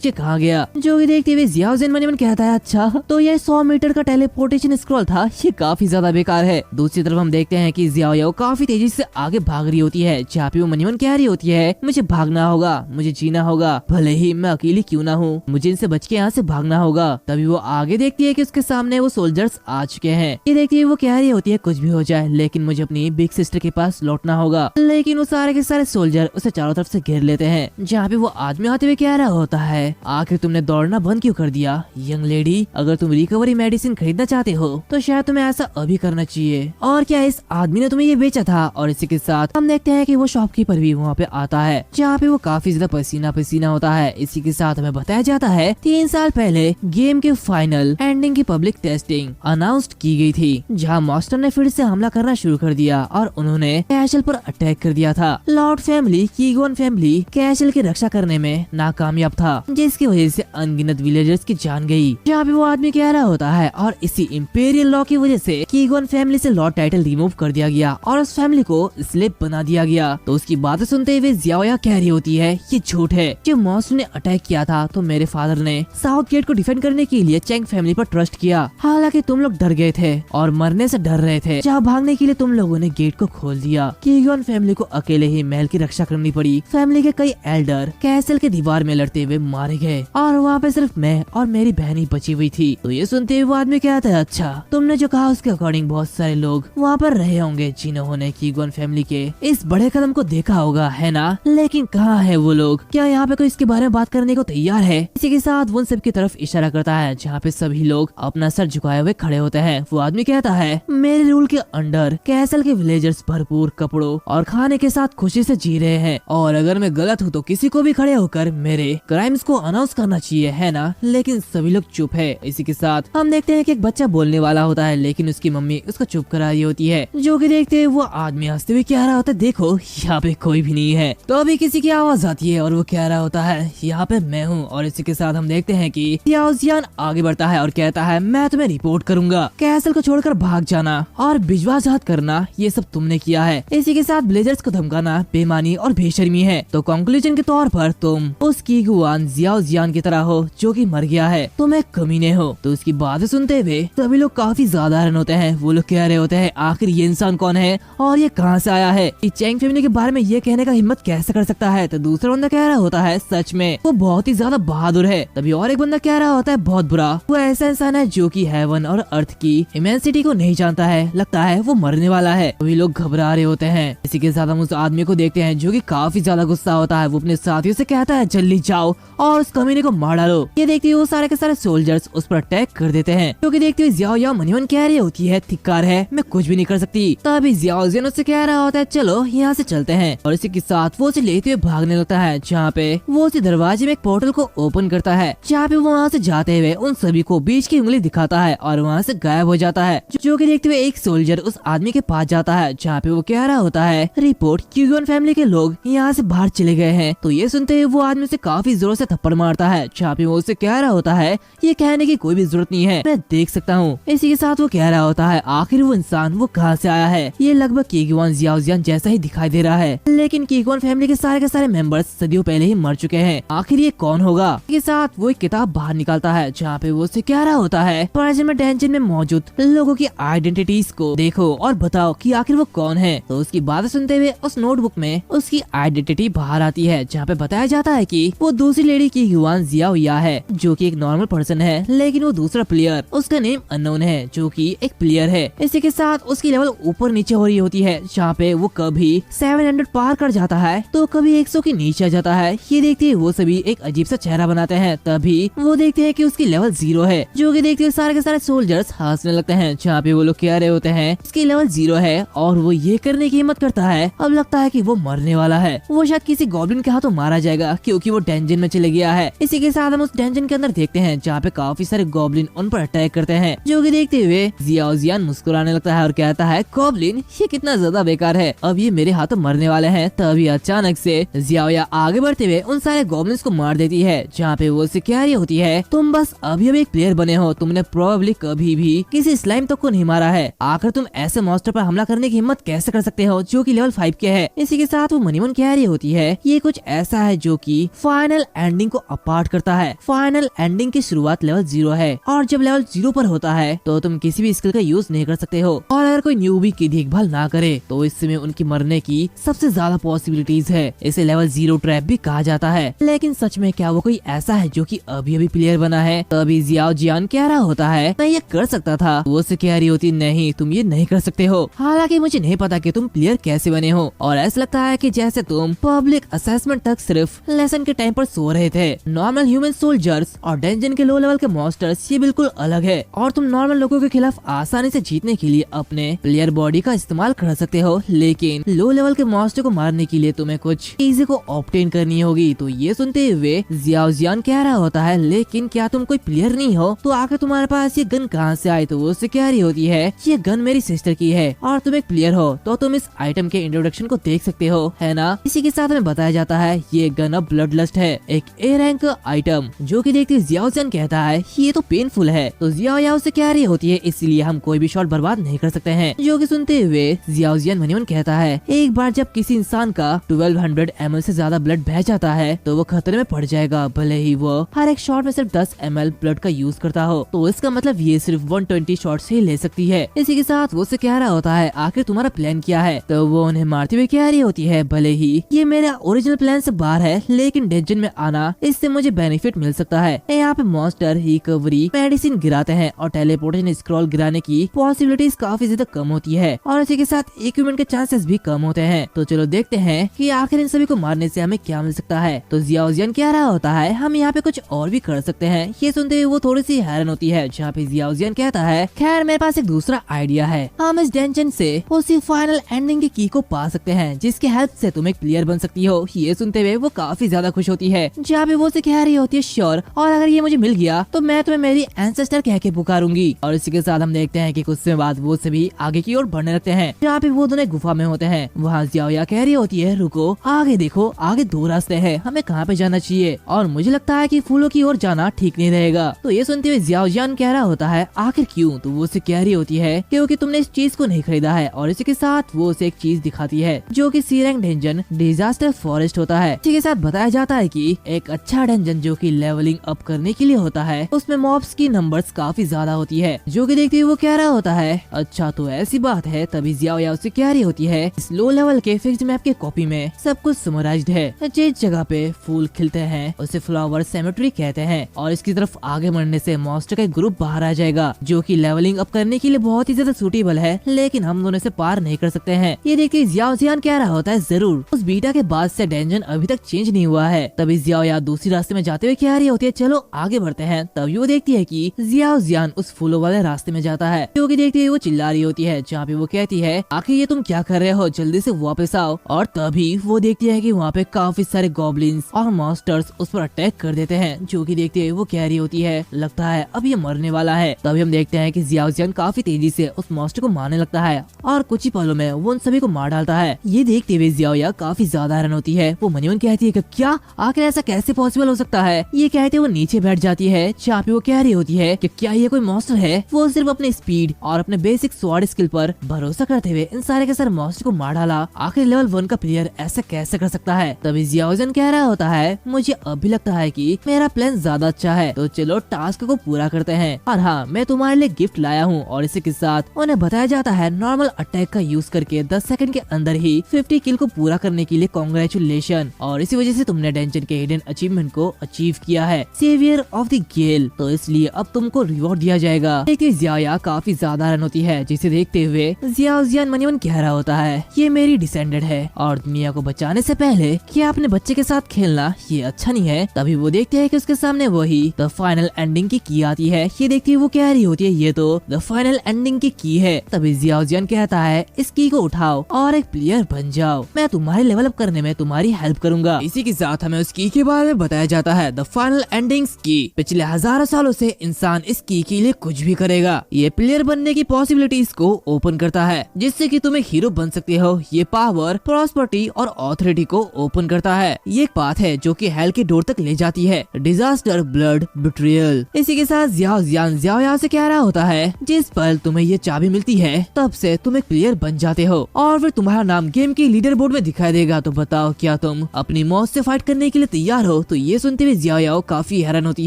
के कहाँ गया। जो कि देखते हुए जियाओ जियान मन ही मन कहता है, अच्छा तो ये 100 मीटर का टेलीपोर्टेशन स्क्रॉल था, ये काफी ज्यादा बेकार है। दूसरी तरफ हम देखते हैं कि जियाओ याओ काफी तेजी से आगे भाग रही होती है, जहाँ पे वो मन ही मन कह रही होती है मुझे भागना होगा, मुझे जीना होगा, भले ही मैं अकेली क्यों ना हूँ, मुझे इनसे बच के यहाँ से भागना होगा। तभी वो आगे देखती है कि उसके सामने वो सोल्जर्स आ चुके हैं। ये देखती है वो कह रही होती है कुछ भी हो जाए लेकिन मुझे अपनी बिग सिस्टर के पास लौटना होगा। लेकिन वो सारे के सारे सोल्जर उसे चारों तरफ से घेर लेते हैं। जहाँ पे वो आदमी आते हुए कह रहा होता है, आखिर तुमने दौड़ना बंद क्यों कर दिया यंग लेडी, अगर तुम रिकवरी मेडिसिन खरीदना चाहते हो तो शायद तुम्हें ऐसा अभी करना चाहिए। और क्या इस आदमी ने तुम्हें ये बेचा था। और इसी के साथ हम देखते हैं कि वो शॉपकीपर भी वहाँ पे आता है, जहाँ पे वो काफी ज्यादा पसीना पसीना होता है। इसी के साथ हमें बताया जाता है 3 साल पहले गेम के फाइनल एंडिंग की पब्लिक टेस्टिंग अनाउंस्ड की गई थी, जहाँ मास्टर ने फिर से हमला करना शुरू कर दिया और उन्होंने कैशल पर अटैक कर दिया था। लॉर्ड फैमिली कीगोन फैमिली कैशल की रक्षा करने में नाकामयाब था, जिसकी वजह से अनगिनत विलेजर्स की जान गई। जहाँ पे वो आदमी कह रहा होता है, और इसी इंपीरियल लॉ की वजह से कीगोन फैमिली से लॉर्ड टाइटल रिमूव कर दिया गया और उस फैमिली को स्लेव बना दिया गया। तो उसकी बातें सुनते हुए जियाओया कह रही होती है ये झूठ है, जब मॉन्स्टर ने अटैक किया था तो मेरे फादर ने साउथ गेट को डिफेंड करने के लिए चैंग फैमिली पर ट्रस्ट किया। हालांकि तुम लोग डर गए थे और मरने से डर रहे थे, जहाँ भागने के लिए तुम लोगों ने गेट को खोल दिया। कीगोन फैमिली को अकेले ही महल की रक्षा करनी पड़ी। फैमिली के कई एल्डर कैसल के दीवार में लड़ते हुए मारे गए और वहाँ पे सिर्फ मैं और मेरी बहन ही बची हुई थी। तो ये सुनते हुए वो आदमी कहता है, अच्छा तुमने जो कहा उसके अकॉर्डिंग बहुत सारे लोग वहाँ पर रहे होंगे जिन्होंने कीगोन फैमिली के इस बड़े कदम को देखा होगा, है ना? लेकिन कहाँ है वो लोग? क्या यहाँ पे कोई इसके बारे में बात करने को तैयार है? इसी के साथ वो सब की तरफ इशारा करता है, जहाँ पे सभी लोग अपना सर झुकाए हुए खड़े होते हैं। वो आदमी कहता है, मेरे रूल के अंडर कैसल के विलेजर्स भरपूर कपड़ों और खाने के साथ खुशी से जी रहे हैं, और अगर मैं गलत हूँ तो किसी को भी खड़े होकर मेरे क्राइम्स को अनाउंस करना चाहिए, है ना? लेकिन सभी लोग चुप है। इसी के साथ हम देखते हैं कि एक बच्चा बोलने वाला होता है, लेकिन उसकी मम्मी उसको चुप करा रही होती है। जो कि देखते हैं वो आदमी हंसते हुए कह रहा होता है, देखो यहाँ पे कोई भी नहीं है। तो अभी किसी की आवाज आती है और वो कह रहा होता है, यहाँ पे मैं हूँ। और इसी के साथ हम देखते हैं कि जियाओ जियान आगे बढ़ता है और कहता है, मैं तुम्हें रिपोर्ट करूंगा, कैसल को छोड़कर भाग जाना और विश्वासघात करना ये सब तुमने किया है। इसी के साथ ब्लेजर्स को धमकाना बेमानी और बेशर्मी है। तो कंक्लूजन के तौर पर तुम उस कीगुआन जियाओ जियान की तरह हो जो कि मर गया है, तुम एक कमीने हो। तो उसकी बातें सुनते हुए सभी लोग काफी ज्यादा हैरान होते हैं। वो लोग कह रहे होते हैं, आखिर ये इंसान कौन है और ये कहाँ से आया है? चैंग फैमिली के बारे में ये कहने का हिम्मत कैसे कर सकता है? तो दूसरा बंदा कह रहा होता है, सच में वो बहुत ही ज्यादा बहादुर है। तभी और एक बंदा कह रहा होता है, बहुत बुरा, वो ऐसा इंसान है जो कि हेवन और अर्थ की इमेंसिटी को नहीं जानता है, लगता है वो मरने वाला है। सभी लोग घबरा रहे होते हैं। इसी के साथ हम उस आदमी को देखते हैं जो कि काफी ज्यादा गुस्सा होता है। वो अपने साथियों से कहता है, जल्दी जाओ और उस कमीने को मार डालो। ये देखते हुए वो सारे के सारे सोल्जर्स उस पर अटैक कर देते हैं। क्योंकि देखते हुए जियाओ याओ मनीमन कह रही होती है, थिक्कार है, मैं कुछ भी नहीं कर सकती। तभी जियाओ जियान उससे कह रहा होता है, चलो यहाँ से चलते हैं। और इसी के साथ वो उसे लेते हुए भागने लगता है, जहाँ पे वो उसे दरवाजे में एक पोर्टल को ओपन करता है, जहाँ पे वो वहाँ से जाते हुए उन सभी को बीच की उंगली दिखाता है और वहाँ से गायब हो जाता है। जो कि देखते हुए एक सोल्जर उस आदमी के पास जाता है, जहाँ पे वो कह रहा होता है, रिपोर्ट कीगोन फैमिली के लोग यहाँ से बाहर चले गए हैं। तो ये सुनते हुए वो आदमी से काफी जोर से थप्पड़ मारता है, जहाँ पे वो उससे कह रहा होता है, ये कहने की कोई भी जरूरत नहीं है, मैं देख सकता हूँ। इसी के साथ वो कह रहा होता है, आखिर वो इंसान वो कहाँ से आया है? ये लगभग कीगोन जियाओ जियान जैसा ही दिखाई दे रहा है, लेकिन कीगोन फैमिली के सारे मेंबर्स सदियों पहले ही मर चुके हैं। आखिर ये कौन होगा? के साथ वो एक किताब बाहर निकालता है, जहाँ पे वो उससे कह रहा होता है, प्रेजेंट में डेंजन में मौजूद लोगों की आइडेंटिटीज को देखो और बताओ कि आखिर वो कौन है। तो उसकी बातें सुनते हुए उस नोटबुक में उसकी आइडेंटिटी बाहर आती है, जहाँ पे बताया जाता है कि वो दूसरी लेडी की कीगुआन जियाओ या है, जो कि एक नॉर्मल पर्सन है, लेकिन वो दूसरा प्लेयर उसका नेम अननोन है, जो कि एक प्लेयर है। इसी के साथ उसकी लेवल ऊपर नीचे हो रही होती है, जहाँ पे वो कभी 700 पार कर जाता है तो कभी 100 के नीचे आ जाता है। ये देखते ही वो सभी एक अजीब सा चेहरा बनाते हैं। तभी वो देखते हैं कि उसकी लेवल 0 है, जो कि देखते हुए सारे के सारे सोल्जर्स हंसने लगते हैं, जहाँ पे वो लोग कह रहे होते हैं इसकी लेवल 0 है और वो ये करने की हिम्मत करता है। अब लगता है कि वो मरने वाला है, वो शायद किसी गॉब्लिन के हाथों मारा जाएगा क्योंकि वो डेंजन में चले गया है। इसी के साथ हम उस डेंजन के अंदर देखते हैं, जहाँ पे काफी सारे गॉब्लिन उन पर अटैक करते हैं, जो कि देखते हुए जियाओ जियाओजियान मुस्कुराने लगता है और कहता है गॉब्लिन ये कितना ज्यादा बेकार है, अब ये मेरे हाथों मरने वाले हैं। तभी अचानक से जियाओया आगे बढ़ते हुए उन सारे गॉब्लिन्स को मार देती है। जहाँ पे वो उससे कह रही होती है तुम बस अभी एक प्लेयर बने हो, तुमने प्रोबेबली कभी भी किसी स्लाइम तक को नहीं मारा है, आखिर तुम ऐसे मॉन्स्टर पर हमला करने की हिम्मत कैसे कर सकते हो जो कि लेवल 5 के है। इसी के साथ वो मनीमन कह रही होती है ये कुछ ऐसा है जो कि फाइनल एंडिंग को अपार्ट करता है। फाइनल एंडिंग की शुरुआत लेवल 0 है और जब लेवल 0 पर होता है तो तुम किसी भी स्किल का यूज नहीं कर सकते हो, और अगर कोई न्यूबी की देखभाल ना करे तो इस समय उनकी मरने की सबसे ज्यादा पॉसिबिलिटीज है। इसे लेवल 0 ट्रैप भी कहा जाता है। लेकिन सच में क्या वो कोई ऐसा है जो कि अभी अभी प्लेयर बना है? तभी जियाओजियान कह रहा होता है मैं ये कर सकता था। वो उससे कह रही होती नहीं तुम ये नहीं कर सकते हो, हालांकि मुझे नहीं पता कि तुम प्लेयर कैसे बने हो, और ऐसा लगता है कि जैसे तुम पब्लिक असेसमेंट तक सिर्फ लेसन के टाइम पर सो रहे थे। नॉर्मल ह्यूमन सोल्जर्स और डेंजन के लो लेवल के मॉन्स्टर्स ये बिल्कुल अलग है, और तुम नॉर्मल लोगों के खिलाफ आसानी से जीतने के लिए अपने प्लेयर बॉडी का इस्तेमाल कर सकते हो, लेकिन लो लेवल के मॉन्स्टर को मारने के लिए तुम्हें कुछ चीजें को ऑब्टेन करनी होगी। तो ये सुनते हुए जियाओजियान कह रहा होता है लेकिन क्या तुम कोई प्लेयर नहीं हो तो आखिर तुम्हारे पास ये गन कहाँ से आई? तो वो उससे कह रही होती है ये गन मेरी सिस्टर की है और तुम एक प्लेयर हो तो तुम इस आइटम के इंट्रोडक्शन को देख सकते हो, है ना? इसी के साथ हमें बताया जाता है ये गन अब ब्लड लस्ट है, एक ए रैंक आइटम, जो कि देखते जियाओजियान कहता है ये तो पेनफुल है। तो जियाओया उससे कह रही होती है इसलिए हम कोई भी शॉट बर्बाद नहीं कर सकते हैं, जो कि सुनते हुए जियाओजियान मनीमन कहता है एक बार जब किसी इंसान का 1200 ml से ज्यादा ब्लड बह जाता है तो वो खतरे में पड़ जाएगा, भले ही वो हर एक शॉट में सिर्फ 10 ml ब्लड का यूज करता हो। तो इसका मतलब ये सिर्फ 120 शॉट से ही ले सकती है। इसी के साथ वो उससे कह रहा होता है आखिर तुम्हारा प्लान क्या है? तो वो उन्हें मारते हुए कह रही होती है भले ही ये मेरा ओरिजिनल प्लान से बाहर है, लेकिन डेंजन में आना इससे मुझे बेनिफिट मिल सकता है। यहाँ पे मॉन्स्टर रिकवरी मेडिसिन गिराते हैं और टेलीपोर्टेशन स्क्रॉल गिराने की पॉसिबिलिटीज काफी ज्यादा कम होती है, और इसी के साथ इक्विपमेंट के चांसेस भी कम होते हैं। तो चलो देखते हैं कि आखिर इन सभी को मारने से हमें क्या मिल सकता है। तो जियाओजियान कह रहा होता है हम यहाँ पे कुछ और भी कर सकते हैं। ये सुनते हुए वो थोड़ी सी हैरान होती है, जहाँ पे जियाओजियान कहता है खैर मेरे पास एक दूसरा आइडिया है, हम इस डेंजन से उसी फाइनल एंडिंग की को पा सकते हैं जिसके हेल्प से तुम एक प्लेयर बन सकती हो। ये सुनते हुए वो काफी ज्यादा खुश होती है, जहाँ पे वो से कह रही होती है श्योर, और अगर ये मुझे मिल गया तो मैं तुम्हें मेरी एंसेस्टर कह के पुकारूंगी। और इसी के साथ हम देखते हैं कि कुछ समय बाद वो सभी आगे की ओर बढ़ने लगते हैं, जहाँ पे वो दोनों गुफा में होते हैं। वहाँ जियाओया कह रही होती है रुको आगे देखो, आगे 2 रास्ते हैं, हमें कहाँ पे जाना चाहिए, और मुझे लगता है कि फूलों की ओर जाना ठीक नहीं रहेगा। तो ये सुनते हुए जियाओजियान कह रहा होता है आखिर क्यों? तो वो उसे कह रही होती है क्योंकि तुमने इस चीज को नहीं खरीदा है, और इसी के साथ वो उसे एक चीज दिखाती है जो कि सी रैंक डेंजन डिजास्टर फॉरेस्ट होता है। इसी के साथ बताया जाता है कि एक अच्छा डेंजन जो कि लेवलिंग अप करने के लिए होता है उसमें मॉब्स की नंबर्स काफी ज्यादा होती है, जो कि देखते हुए वो कह रहा होता है अच्छा तो ऐसी बात है। तभी जियाओया उससे कह रही होती है इस लो लेवल के फिक्स्ड मैप के कॉपी में सब कुछ समराइज्ड है, जिस जगह पे फूल खिलते हैं उसे फ्लावर सेमेट्री कहते हैं, और इसकी तरफ आगे बढ़ने से मॉन्स्टर का एक ग्रुप बाहर आ जाएगा जो कि लेवलिंग अप करने के लिए बहुत ही ज्यादा सूटेबल है, लेकिन हम दोनों से पार नहीं कर सकते हैं। ये देखिए जियाओजियान कह रहा होता है जरूर, उस बीटा के बाद से डेंजन अभी तक चेंज नहीं हुआ है। तभी जियाओया दूसरी रास्ते में जाते हुए कह रही होती है चलो आगे बढ़ते हैं। तभी वो देखती है कि जियाओजियान उस फूलों वाले रास्ते में जाता है, जो कि देखते हुए वो चिल्ला रही होती है, जहाँ पे वो कहती है आखिर ये तुम क्या कर रहे हो, जल्दी से वापस आओ। और तभी वो देखती है कि वहाँ पे काफी सारे गॉब्लिन्स और मॉन्स्टर्स उस पर अटैक कर देते हैं, जो कि देखते हुए वो कह रही होती है लगता है अब ये मरने वाला है। तभी हम देखते हैं कि जियाओजियान काफी तेजी से उस मॉन्स्टर को मारने लगता है और कुछ ही पलों में वो उन सभी को मार डालता है। ये देखते हुए जियाओया काफी ज्यादा हैरान होती है। वो मनीमन कहती है कि क्या आखिर ऐसा कैसे पॉसिबल हो सकता है? ये कहते वो नीचे बैठ जाती है, जहाँ पे वो कह रही होती है कि क्या ये कोई मॉन्स्टर है? वो सिर्फ अपने स्पीड और अपने बेसिक स्वॉर्ड स्किल पर भरोसा करते हुए इन सारे के सारे मॉन्स्टर को मार डाला। आखिर लेवल 1 का प्लेयर ऐसा कैसे कर सकता है? तभी जियाओजियान कह रहा होता है मुझे अब भी लगता है कि मेरा प्लान ज्यादा अच्छा है, तो चलो टास्क को पूरा करते हैं। और हाँ मैं तुम्हारे लिए गिफ्ट लाया हूँ। और इसी के साथ उन्हें बताया जाता है नॉर्मल अटैक का यूज करके 10 सेकंड के अंदर ही 50 किल को पूरा करने के लिए कांग्रेचुलेशन, और इसी वजह से तुमने डेंजन के हिडन अचीवमेंट को अचीव किया है, सेवियर ऑफ द गेल, तो इसलिए अब तुमको रिवॉर्ड दिया जाएगा। लेकिन जियाओया काफी ज्यादा रन होती है, जिस इसे देखते हुए जियाओ जियान मन ही मन कह रहा होता है ये मेरी डिसेंडेंट है और दुनिया को बचाने से पहले क्या अपने बच्चे के साथ खेलना ये अच्छा नहीं है। तभी वो देखते हैं कि उसके सामने वही द फाइनल एंडिंग की की आती है। ये देखती है वो कह रही होती है ये तो द फाइनल एंडिंग की है। तभी जियाओ जियान कहता है इस की को उठाओ और एक प्लेयर बन जाओ, मैं तुम्हारे लेवल अप करने में तुम्हारी हेल्प करूंगा। इसी के साथ हमें उस की के बारे में बताया जाता है द फाइनल एंडिंग्स की। पिछले हजारों सालों से इंसान इस की के लिए कुछ भी करेगा। ये प्लेयर बनने की पॉसिबिलिटीज को ओपन करता है जिससे कि तुम एक हीरो बन सकते हो। ये पावर, प्रॉस्पेरिटी और ऑथोरिटी को ओपन करता है। ये एक पाथ है जो कि हेल के डोर तक ले जाती है। Disaster, blood, betrayal. इसी के साथ जियाओ जियान जियाओ से कह रहा होता है जिस पल तुम्हें ये चाबी मिलती है तब से तुम एक प्लेयर बन जाते हो और फिर तुम्हारा नाम गेम के लीडर बोर्ड में दिखाई देगा। तो बताओ क्या तुम अपनी मौत से फाइट करने के लिए तैयार हो? तो ये सुनते हुए जियाओ काफी हैरान होती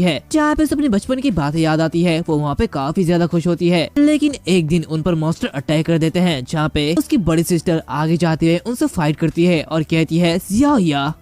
है। जहाँ पे अपनी बचपन की बातें याद आती है वो वहाँ पे काफी ज्यादा खुश होती है। लेकिन एक दिन उन पर मॉन्स्टर अटैक कर देते हैं जहाँ पे उसकी बड़ी सिस्टर आगे जाती है, उनसे फाइट करती है और कहती है जियाओ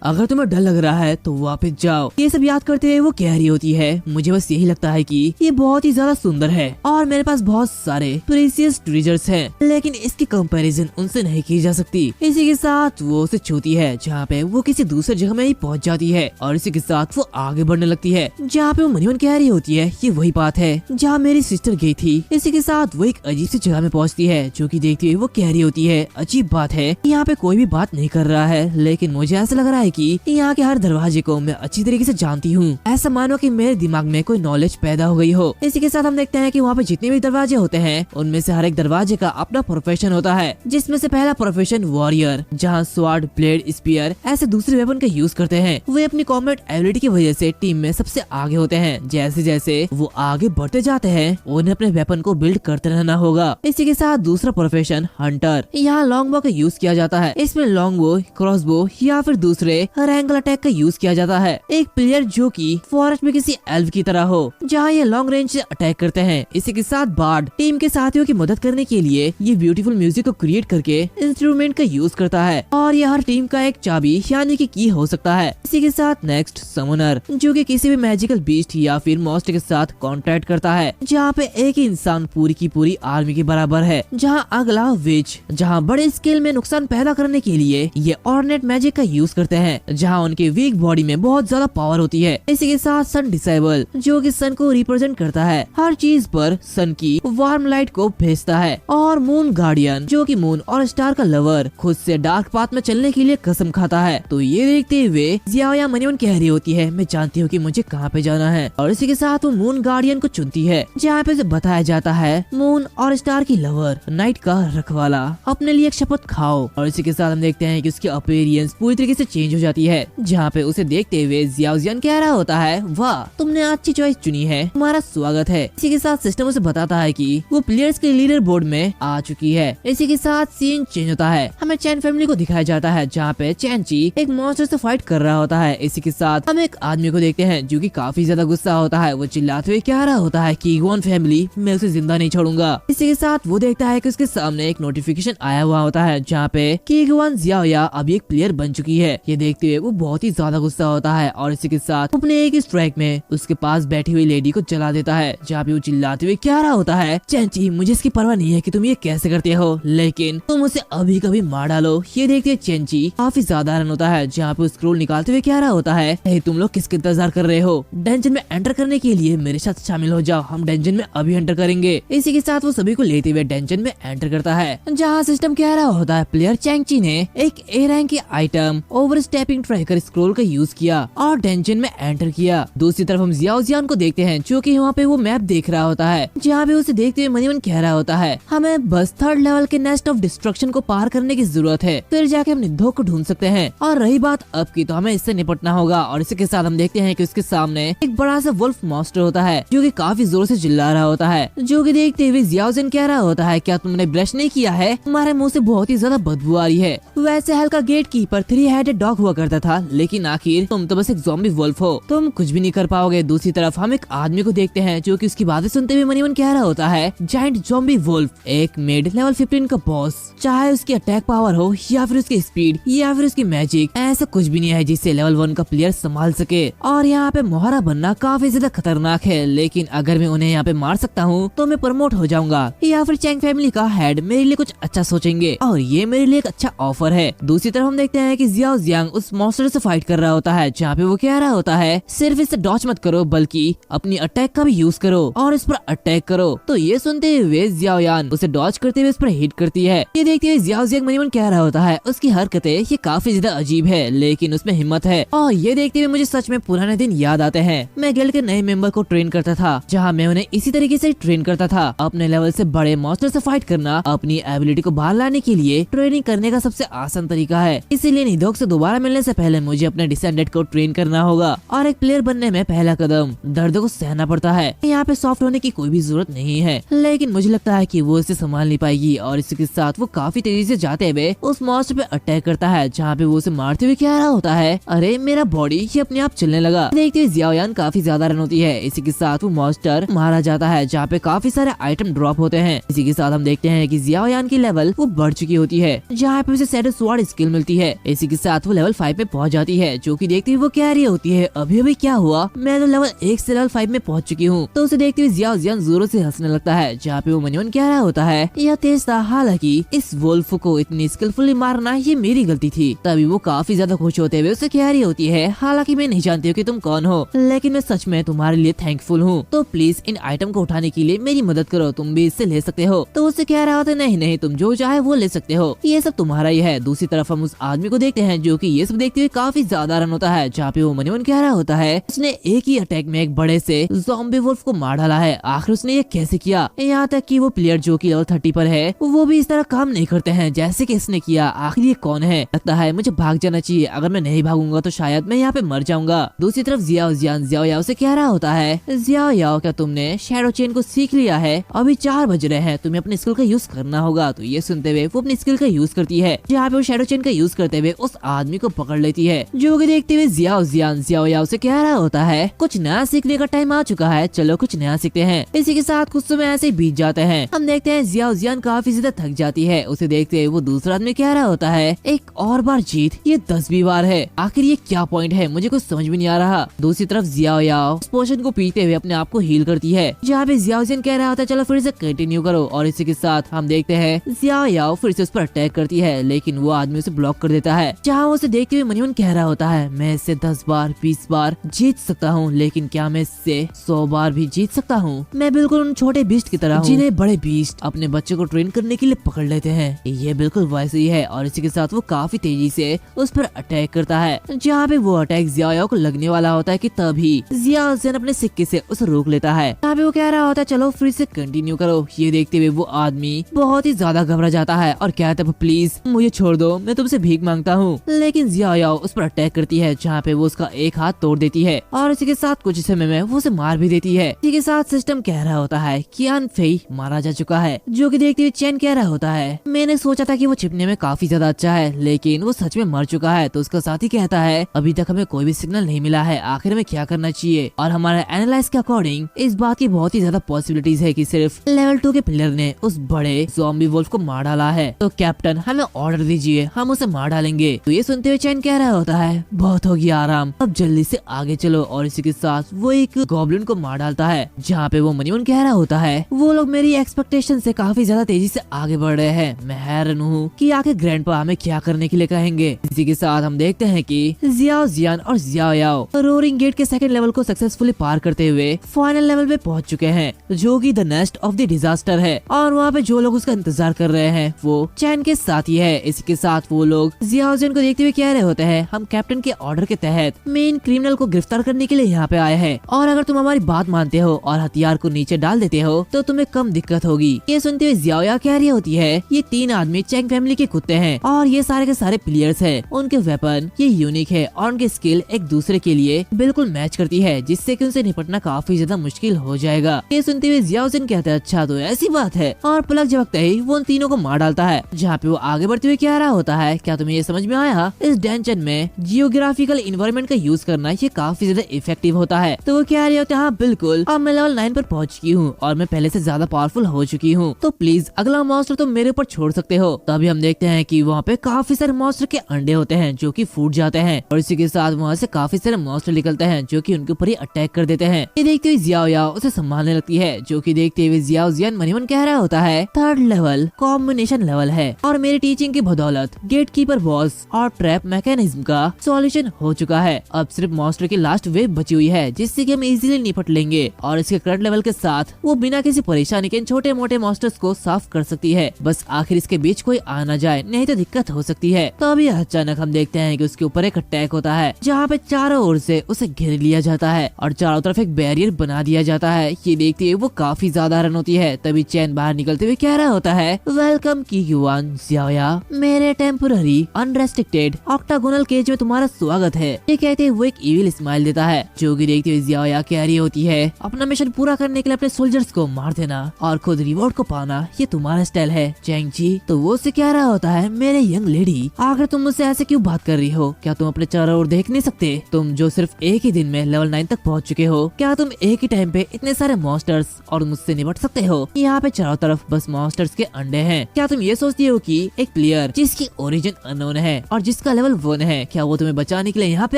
अगर तुम्हें डर लग रहा है तो वापस जाओ। ये सब याद करते हुए वो कह रही होती है मुझे बस यही लगता है कि ये बहुत ही ज्यादा सुंदर है और मेरे पास बहुत सारे प्रीशियस ट्रेजर्स हैं, लेकिन इसकी कंपैरिजन उनसे नहीं की जा सकती। इसी के साथ वो उसे छूती है जहाँ पे वो किसी दूसरे जगह में ही पहुँच जाती है और इसी के साथ वो आगे बढ़ने लगती है जहाँ पे वो मन ही मन कह रही होती है ये वही बात है जहाँ मेरी सिस्टर गई थी। इसी के साथ वो एक अजीब सी जगह में पहुँचती है जो कि देखती हुई वो कह रही होती है अजीब बात है यहाँ पे कोई भी बात नहीं कर रहा है, लेकिन मुझे ऐसा लग रहा है कि यहाँ के हर दरवाजे को मैं अच्छी तरीके से जानती हूँ। ऐसा मानो कि मेरे दिमाग में कोई नॉलेज पैदा हो गई हो। इसी के साथ हम देखते हैं कि वहाँ पे जितने भी दरवाजे होते हैं उनमें से हर एक दरवाजे का अपना प्रोफेशन होता है, जिसमें से पहला प्रोफेशन वॉरियर, जहाँ स्वॉर्ड, ब्लेड, स्पीयर ऐसे दूसरे वेपन का यूज करते हैं। वे अपनी कॉम्बैट एबिलिटी की वजह से टीम में सबसे आगे होते हैं। जैसे जैसे वो आगे बढ़ते जाते हैं उन्हें अपने वेपन को बिल्ड करते रहना होगा। इसी के साथ दूसरा प्रोफेशन हंटर, यहाँ लॉन्ग बो का यूज किया जाता है। इसमें लॉन्ग बो, क्रॉसबो या फिर दूसरे हर एंगल अटैक का यूज किया जाता है। एक प्लेयर जो कि फॉरेस्ट में किसी एल्फ की तरह हो जहाँ ये लॉन्ग रेंज से अटैक करते हैं। इसी के साथ बार्ड टीम के साथियों की मदद करने के लिए ये ब्यूटीफुल म्यूजिक को क्रिएट करके इंस्ट्रूमेंट का यूज करता है और यह हर टीम का एक चाबी यानी कि की हो सकता है। इसी के साथ नेक्स्ट समनर, जो कि किसी भी मैजिकल बीस्ट या फिर मॉन्स्टर के साथ कॉन्ट्रैक्ट करता है, जहाँ पे एक ही इंसान पूरी की पूरी आर्मी के बराबर है। जहाँ अगला विच, जहाँ बड़े स्केल में नुकसान पैदा करने के लिए ये ऑर्डिनेट मैजिक का यूज करते हैं, जहाँ उनके वीक बॉडी में बहुत ज्यादा पावर होती है। इसी के साथ सन डिसेबल, जो कि सन को रिप्रेजेंट करता है, हर चीज पर सन की वार्म लाइट को भेजता है। और मून गार्डियन, जो कि मून और स्टार का लवर, खुद से डार्क पाथ में चलने के लिए कसम खाता है। तो ये देखते हुए जियाओ मनियन कह रही होती है मैं जानती हूँ कि मुझे कहाँ पे जाना है और इसी के साथ वो मून गार्डियन को चुनती है, जहाँ पे उसे बताया जाता है मून और स्टार की लवर, नाइट का रखवाला, अपने लिए एक शपथ खाओ। और इसी के साथ हम देखते हैं कि उसकी अपीयरेंस पूरी तरीके से चेंज हो जाती है, जहाँ पे उसे देखते हुए जियाओ जियान कह रहा होता है वाह तुमने अच्छी चॉइस चुनी है, तुम्हारा स्वागत है। इसी के साथ सिस्टम उसे बताता है कि वो प्लेयर्स के लीडर बोर्ड में आ चुकी है। इसी के साथ सीन चेंज होता है, हमें चैन फैमिली को दिखाया जाता है जहाँ पे चैनची एक मॉन्स्टर से फाइट कर रहा होता है। इसी के साथ हम एक आदमी को देखते हैं जो कि काफी ज्यादा गुस्सा होता है। वो चिल्लाते हुए कह रहा होता है कि वन फैमिली मैं उसे जिंदा नहीं छोड़ूंगा। इसी के साथ वो देखता है कि उसके सामने एक नोटिफिकेशन आया हुआ होता है जहाँ पे कीगवान जियाओ अभी एक प्लेयर बन चुकी है। ये देखते हुए वो बहुत ही ज्यादा गुस्सा होता है और इसी के साथ अपने एक स्ट्राइक में उसके पास बैठी हुई लेडी को जला देता है, जहाँ पे वो चिल्लाते हुए कह रहा होता है चैनची मुझे इसकी परवाह नहीं है कि तुम ये कैसे करते हो, लेकिन तुम उसे अभी कभी मार डालो। ये देखते हुए चैनची काफी ज्यादा हैरान होता है, जहाँ पे स्क्रोल निकालते हुए कह रहा होता है तुम लोग किसके इंतजार कर रहे हो, डंजन में एंटर करने के लिए मेरे साथ शामिल हो जाओ, हम डंजन में अभी एंटर करेंगे। इसी के साथ वो सभी को लेते हुए डंजन में एंटर करता है, जहाँ सिस्टम कह रहा होता है प्लेयर चैंगची ने एक ए रैंक की item over stepping tracker scroll का यूज किया और डंजन में एंटर किया। दूसरी तरफ हम जियाओ जियान को देखते हैं जो कि वहाँ पे वो मैप देख रहा होता है, जहाँ पे उसे देखते हुए मनी मन कह रहा होता है हमें बस थर्ड लेवल के नेस्ट ऑफ डिस्ट्रक्शन को पार करने की जरूरत है, फिर जाके हम निधो को ढूंढ सकते हैं। और रही बात अब की तो हमें इससे निपटना होगा। और इसी के साथ हम देखते हैं कि उसके सामने एक बड़ा सा वुल्फ मॉन्स्टर होता है जो कि काफी जोर से चिल्ला रहा होता है, जो कि देखते हुए जियाओ जियान कह रहा होता है क्या तुमने ब्रश नहीं किया है, तुम्हारे मुंह से बहुत ही ज्यादा बदबू आ रही है। वैसे हल्का गेट कीपर 3 हेडेड डॉग हुआ करता था, लेकिन आखिर तुम तो बस एक ज़ॉम्बी वुल्फ हो, तुम कुछ भी नहीं कर पाओगे। दूसरी तरफ हम एक आदमी को देखते हैं जो कि उसकी बातें सुनते हुए मनी मन कह रहा होता है जायंट ज़ॉम्बी वुल्फ, एक मिड लेवल 15 का बॉस, चाहे उसकी अटैक पावर हो या फिर उसकी स्पीड या फिर उसकी मैजिक, ऐसा कुछ भी नहीं है जिससे लेवल 1 का प्लेयर संभाल सके। और यहाँ पे मोहरा बनना काफी ज्यादा खतरनाक है, लेकिन अगर मैं उन्हें यहाँ पे मार सकता हूँ तो मैं प्रमोट हो जाऊंगा या फिर चैंग फैमिली का हेड मेरे लिए कुछ अच्छा सोचेंगे और ये मेरे लिए एक अच्छा ऑफर है। दूसरी तरफ हम देखते हैं कि जियाओ जियांग उस मॉन्स्टर से फाइट कर रहा होता है, जहाँ पे वो कह रहा होता है सिर्फ इसे डॉच मत करो बल्कि अपनी अटैक का भी यूज करो और इस पर अटैक करो। तो ये सुनते हुए जियाओ यान उसे डॉच करते हुए इस पर हिट करती है। ये देखते हुए जियाओ जियांग मनी मन कह रहा होता है उसकी हरकतें ये काफी ज्यादा अजीब है लेकिन उसमें हिम्मत है। और ये देखते हुए मुझे सच में पुराने दिन याद आते हैं। मैं गिल्ड के नए मेंबर को ट्रेन करता था, जहाँ मैं उन्हें इसी तरीके से ट्रेन करता था। अपने लेवल से बड़े मॉन्स्टर से फाइट करना अपनी एबिलिटी को बाहर लाने के लिए ट्रेनिंग करने का सबसे आसान तरीका है। इसीलिए निधोक से दोबारा मिलने से पहले मुझे अपने डिसेंडेंट को ट्रेन करना होगा और एक प्लेयर बनने में पहला कदम दर्द को सहना पड़ता है। यहाँ पे सॉफ्ट होने की कोई भी जरूरत नहीं है, लेकिन मुझे लगता है कि वो इसे संभाल नहीं पाएगी और इसके साथ वो काफी तेजी से जाते हुए उस मॉन्स्टर पे अटैक करता है, जहाँ पे वो उसे मारते हुए कह रहा होता है अरे मेरा बॉडी ये अपने आप चलने लगा। देखते हुए जियाओ यान काफी ज्यादा रन होती है। इसी के साथ वो मॉन्स्टर मारा जाता है, जहाँ पे काफी सारे आइटम ड्रॉप होते हैं। इसी के साथ हम देखते हैं कि जियाओ यान की लेवल वो बढ़ चुकी होती है, जहाँ पे उसे शैडो स्वॉर्ड स्किल मिलती है। इसी के साथ वो लेवल 5 में पहुंच जाती है, जो कि देखते हुए वो कह रही होती है अभी अभी क्या हुआ, मैं तो लेवल 1 से लेवल 5 में पहुंच चुकी हूँ। तो उसे देखते हुए जियाओ जियान जोरों से हंसने लगता है, जहाँ पे वो मनिवन कह रहा होता है यह तेज था, हालांकि इस वोल्फ को इतनी स्किलफुली मारना ये मेरी गलती थी। तभी वो काफी ज्यादा खुश होते हुए उसे कह रही होती है हालांकि मैं नहीं जानती हूँ कि तुम कौन हो, लेकिन मैं सच में तुम्हारे लिए थैंकफुल हूँ। तो प्लीज इन आइटम को उठाने के लिए मेरी मदद करो, तुम भी इससे ले सकते हो। तो उससे कह रहा होता है नहीं नहीं, तुम जो चाहे वो ले सकते हो, ये सब तुम्हारा ही है। दूसरी तरफ हम उस आदमी को देखते हैं जो कि ये सब देखते हुए काफी ज्यादा रन होता है, जहाँ पे वो मनिवन कह रहा होता है उसने एक ही अटैक में एक बड़े से ज़ॉम्बी वुल्फ को मार डाला है। आखिर उसने ये कैसे किया? यहाँ तक कि वो प्लेयर जो कि लेवल 30 पर है वो भी इस तरह काम नहीं करते हैं जैसे कि इसने किया। आखिर ये कौन है? लगता है मुझे भाग जाना चाहिए, अगर मैं नहीं भागूंगा तो शायद मैं यहाँ पे मर जाऊंगा। दूसरी तरफ जियाओ जियान जियाओ याओ से कह रहा होता है जियाओ याओ क्या तुमने शैडो चेन को सीख लिया है? अभी 4 बज रहे हैं, तुम्हें अपनी स्किल का यूज करना होगा। तो ये सुनते हुए वो अपनी स्किल का यूज करती है, जहाँ पे वो शैडो चेन का यूज करते हुए उस आदमी को पकड़ लेती है, जो कि देखते हुए जियाओ जियान जियाओ याओ से कह रहा होता है कुछ नया सीखने का टाइम आ चुका है, चलो कुछ नया सीखते हैं। इसी के साथ कुछ समय ऐसे ही बीत जाते हैं। हम देखते हैं जियाओ जियान काफी ज्यादा थक जाती है। उसे देखते हुए वो दूसरा आदमी कह रहा होता है एक और बार जीत, ये 10वीं बार है, आखिर ये क्या पॉइंट है? मुझे कुछ समझ में नहीं आ रहा। दूसरी तरफ जियाओ याओ उस पोशन को पीते हुए अपने आप को हील करती है, जहाँ पे जियाओ जियान कह रहा होता है चलो फिर से कंटिन्यू करो। और इसी के साथ हम देखते हैं जियाओ याओ फिर से उस पर अटैक करती है, लेकिन वो आदमी उसे ब्लॉक कर देता है, जहाँ उसे देखते हुए मनिवन कह रहा होता है मैं इससे 10 बार 20 बार जीत सकता हूँ, लेकिन क्या मैं इससे 100 बार भी जीत सकता हूँ? मैं बिल्कुल उन छोटे बीस्ट की तरह हूँ जिन्हें बड़े बीस्ट अपने बच्चे को ट्रेन करने के लिए पकड़ लेते हैं। ये बिल्कुल वैसे ही है। और इसी के साथ वो काफी तेजी से उस पर अटैक करता है, जहाँ पे वो अटैक जियाओ याओ को लगने वाला होता है कि तभी जियाओ जियान अपने सिक्के से उसे रोक लेता है। यहाँ पे वो कह रहा होता है चलो फिर से कंटिन्यू करो। ये देखते हुए वो आदमी बहुत ही ज्यादा घबरा जाता है और कहता है प्लीज मुझे छोड़ दो, मैं तुमसे भीख मांगता हूँ। लेकिन जियाओ याओ उस पर अटैक करती है, जहाँ पे वो उसका एक हाथ तोड़ देती है और इसी के साथ कुछ समय में वो उसे मार भी देती है। इसी के साथ सिस्टम कह रहा होता है कि अन फेई मारा जा चुका है, जो कि देखते हुए चैन कह रहा होता है मैंने सोचा था कि वो छिपने में काफी ज्यादा अच्छा है, लेकिन वो सच में मर चुका है। तो उसका साथी कहता है अभी तक हमें कोई भी सिग्नल नहीं मिला है, आखिर में क्या करना चाहिए? और हमारे एनालाइज के अकॉर्डिंग इस बात की बहुत ही ज्यादा पॉसिबिलिटीज है कि सिर्फ लेवल 2 के प्लेयर ने उस बड़े ज़ॉम्बी वुल्फ को मार डाला है। तो कैप्टन हमें ऑर्डर दीजिए, हम उसे मार डालेंगे। तो ये सुनते हुए चैन कह रहा होता है बहुत हो गया आराम, अब जल्दी से आगे चलो। और इसी के साथ वो एक गॉब्लिन को मार डालता है, जहाँ पे वो मनिवन कह रहा होता है वो लोग मेरी एक्सपेक्टेशन से काफी ज्यादा तेजी से आगे बढ़ रहे हैं। मैं हैरान हूँ कि आखिर ग्रैंडपा हमें क्या करने के लिए कहेंगे। इसी के साथ हम देखते हैं कि जियाओ जियान और जियाओ याओ रोरिंग गेट के सेकंड लेवल को सक्सेसफुली पार करते हुए फाइनल लेवल पे पहुंच चुके हैं, जो कि the nest of the disaster है। और वहाँ पे जो लोग उसका इंतजार कर रहे हैं वो चैन के साथ ही है। इसी के साथ वो लोग जियाओ जियान को देखते हुए कह रहे होते हैं हम कैप्टन के ऑर्डर के तहत मेन क्रिमिनल को गिरफ्तार करने के लिए यहाँ पे आए हैं, और अगर तुम हमारी बात मानते हो और हथियार को नीचे डाल देते हो तो तुम्हें कम दिक्कत होगी। ये सुनते हुए जियाओ याओ कह रही होती है ये 3 आदमी चैंग फैमिली के कुत्ते हैं और ये सारे के सारे प्लेयर्स हैं, उनके वेपन ये यूनिक है और उनके स्किल एक दूसरे के लिए बिल्कुल मैच करती है, जिससे कि उनसे निपटना काफी ज्यादा मुश्किल हो जाएगा। ये सुनते हुए जियाओ जियान कहता है अच्छा तो ऐसी बात है, और पलक झपकते ही वो उन तीनों को मार डालता है। जहाँ पे वो आगे बढ़ते हुए कह रहा होता है क्या तुम्हें ये समझ में आया, इस डेंजन में जियोग्राफिकल इन्वायरमेंट का यूज करना ये काफी ज्यादा इफेक्टिव होता है। तो वो कह रही होती है हाँ बिल्कुल, अब मैं लेवल 9 पर पहुंच चुकी हूँ और मैं पहले से ज्यादा पावरफुल हो चुकी हूँ, तो प्लीज अगला मॉन्स्टर तुम मेरे ऊपर छोड़ सकते हो। तभी हम देखते हैं कि वहाँ पे काफी सारे मॉन्स्टर के अंडे होते हैं जो कि फूट जाते हैं, और इसी के साथ वहाँ से काफी सारे मॉन्स्टर निकलते हैं जो कि उनके ऊपर ही अटैक कर देते हैं। ये देखते हुए जियाओ याओ उसे संभालने लगती है, जो कि देखते हुए जियाओ जियान मनी मनीवन कह रहा होता है 3rd लेवल कॉम्बिनेशन लेवल है और मेरी टीचिंग की बदौलत गेट कीपर बॉस और ट्रैप मैकेनिज्म का सॉल्यूशन हो चुका है। अब सिर्फ मॉन्स्टर की लास्ट वेव बची हुई है जिससे कि हम इजीली निपट लेंगे और इसके करंट लेवल के साथ वो बिना किसी परेशानी के छोटे मोटे मॉन्स्टर्स को साफ कर सकती है। बस आखिर इसके बीच कोई आ न जाए, नहीं तो दिक्कत हो सकती है। तो अभी अचानक हम देखते हैं कि उसके ऊपर एक अटैक होता है जहाँ पे चारों ओर से उसे घेर लिया जाता है और चारों तरफ एक बैरियर बना दिया जाता है। ये देखते हुए वो काफी ज्यादा हैरान होती है। तभी चैन बाहर निकलते हुए कह रहा होता है वेलकम कीगुआन ज़ियाओया, मेरे टेम्पोररी अनरेस्ट्रिक्टेड ऑक्टागोनल केज में तुम्हारा स्वागत है। ये कहते हुए वो एक इविल स्माइल देता है जो कि देखते हुए ज़ियाओया कह रही होती है अपना मिशन पूरा करने के लिए अपने सोल्जर्स को मार देना और खुद रिवॉर्ड को पाना ये तुम्हारा स्टाइल है चैंग ची। तो वो उससे कह रहा होता है मेरे यंग लेडी, आखिर तुम मुझसे ऐसे क्यों बात कर रही हो? क्या तुम अपने चारों ओर देख नहीं सकते? तुम जो सिर्फ एक ही दिन में लेवल 9 तक पहुंच चुके हो, क्या तुम एक ही टाइम पे इतने सारे मॉन्स्टर्स और मुझसे निपट सकते हो? यहाँ पे चारों तरफ बस मॉन्स्टर्स के अंडे हैं। क्या तुम ये सोचती हो कि एक प्लेयर जिसकी ओरिजिन अननोन है और जिसका लेवल 1 है, क्या वो तुम्हें बचाने के लिए यहाँ पे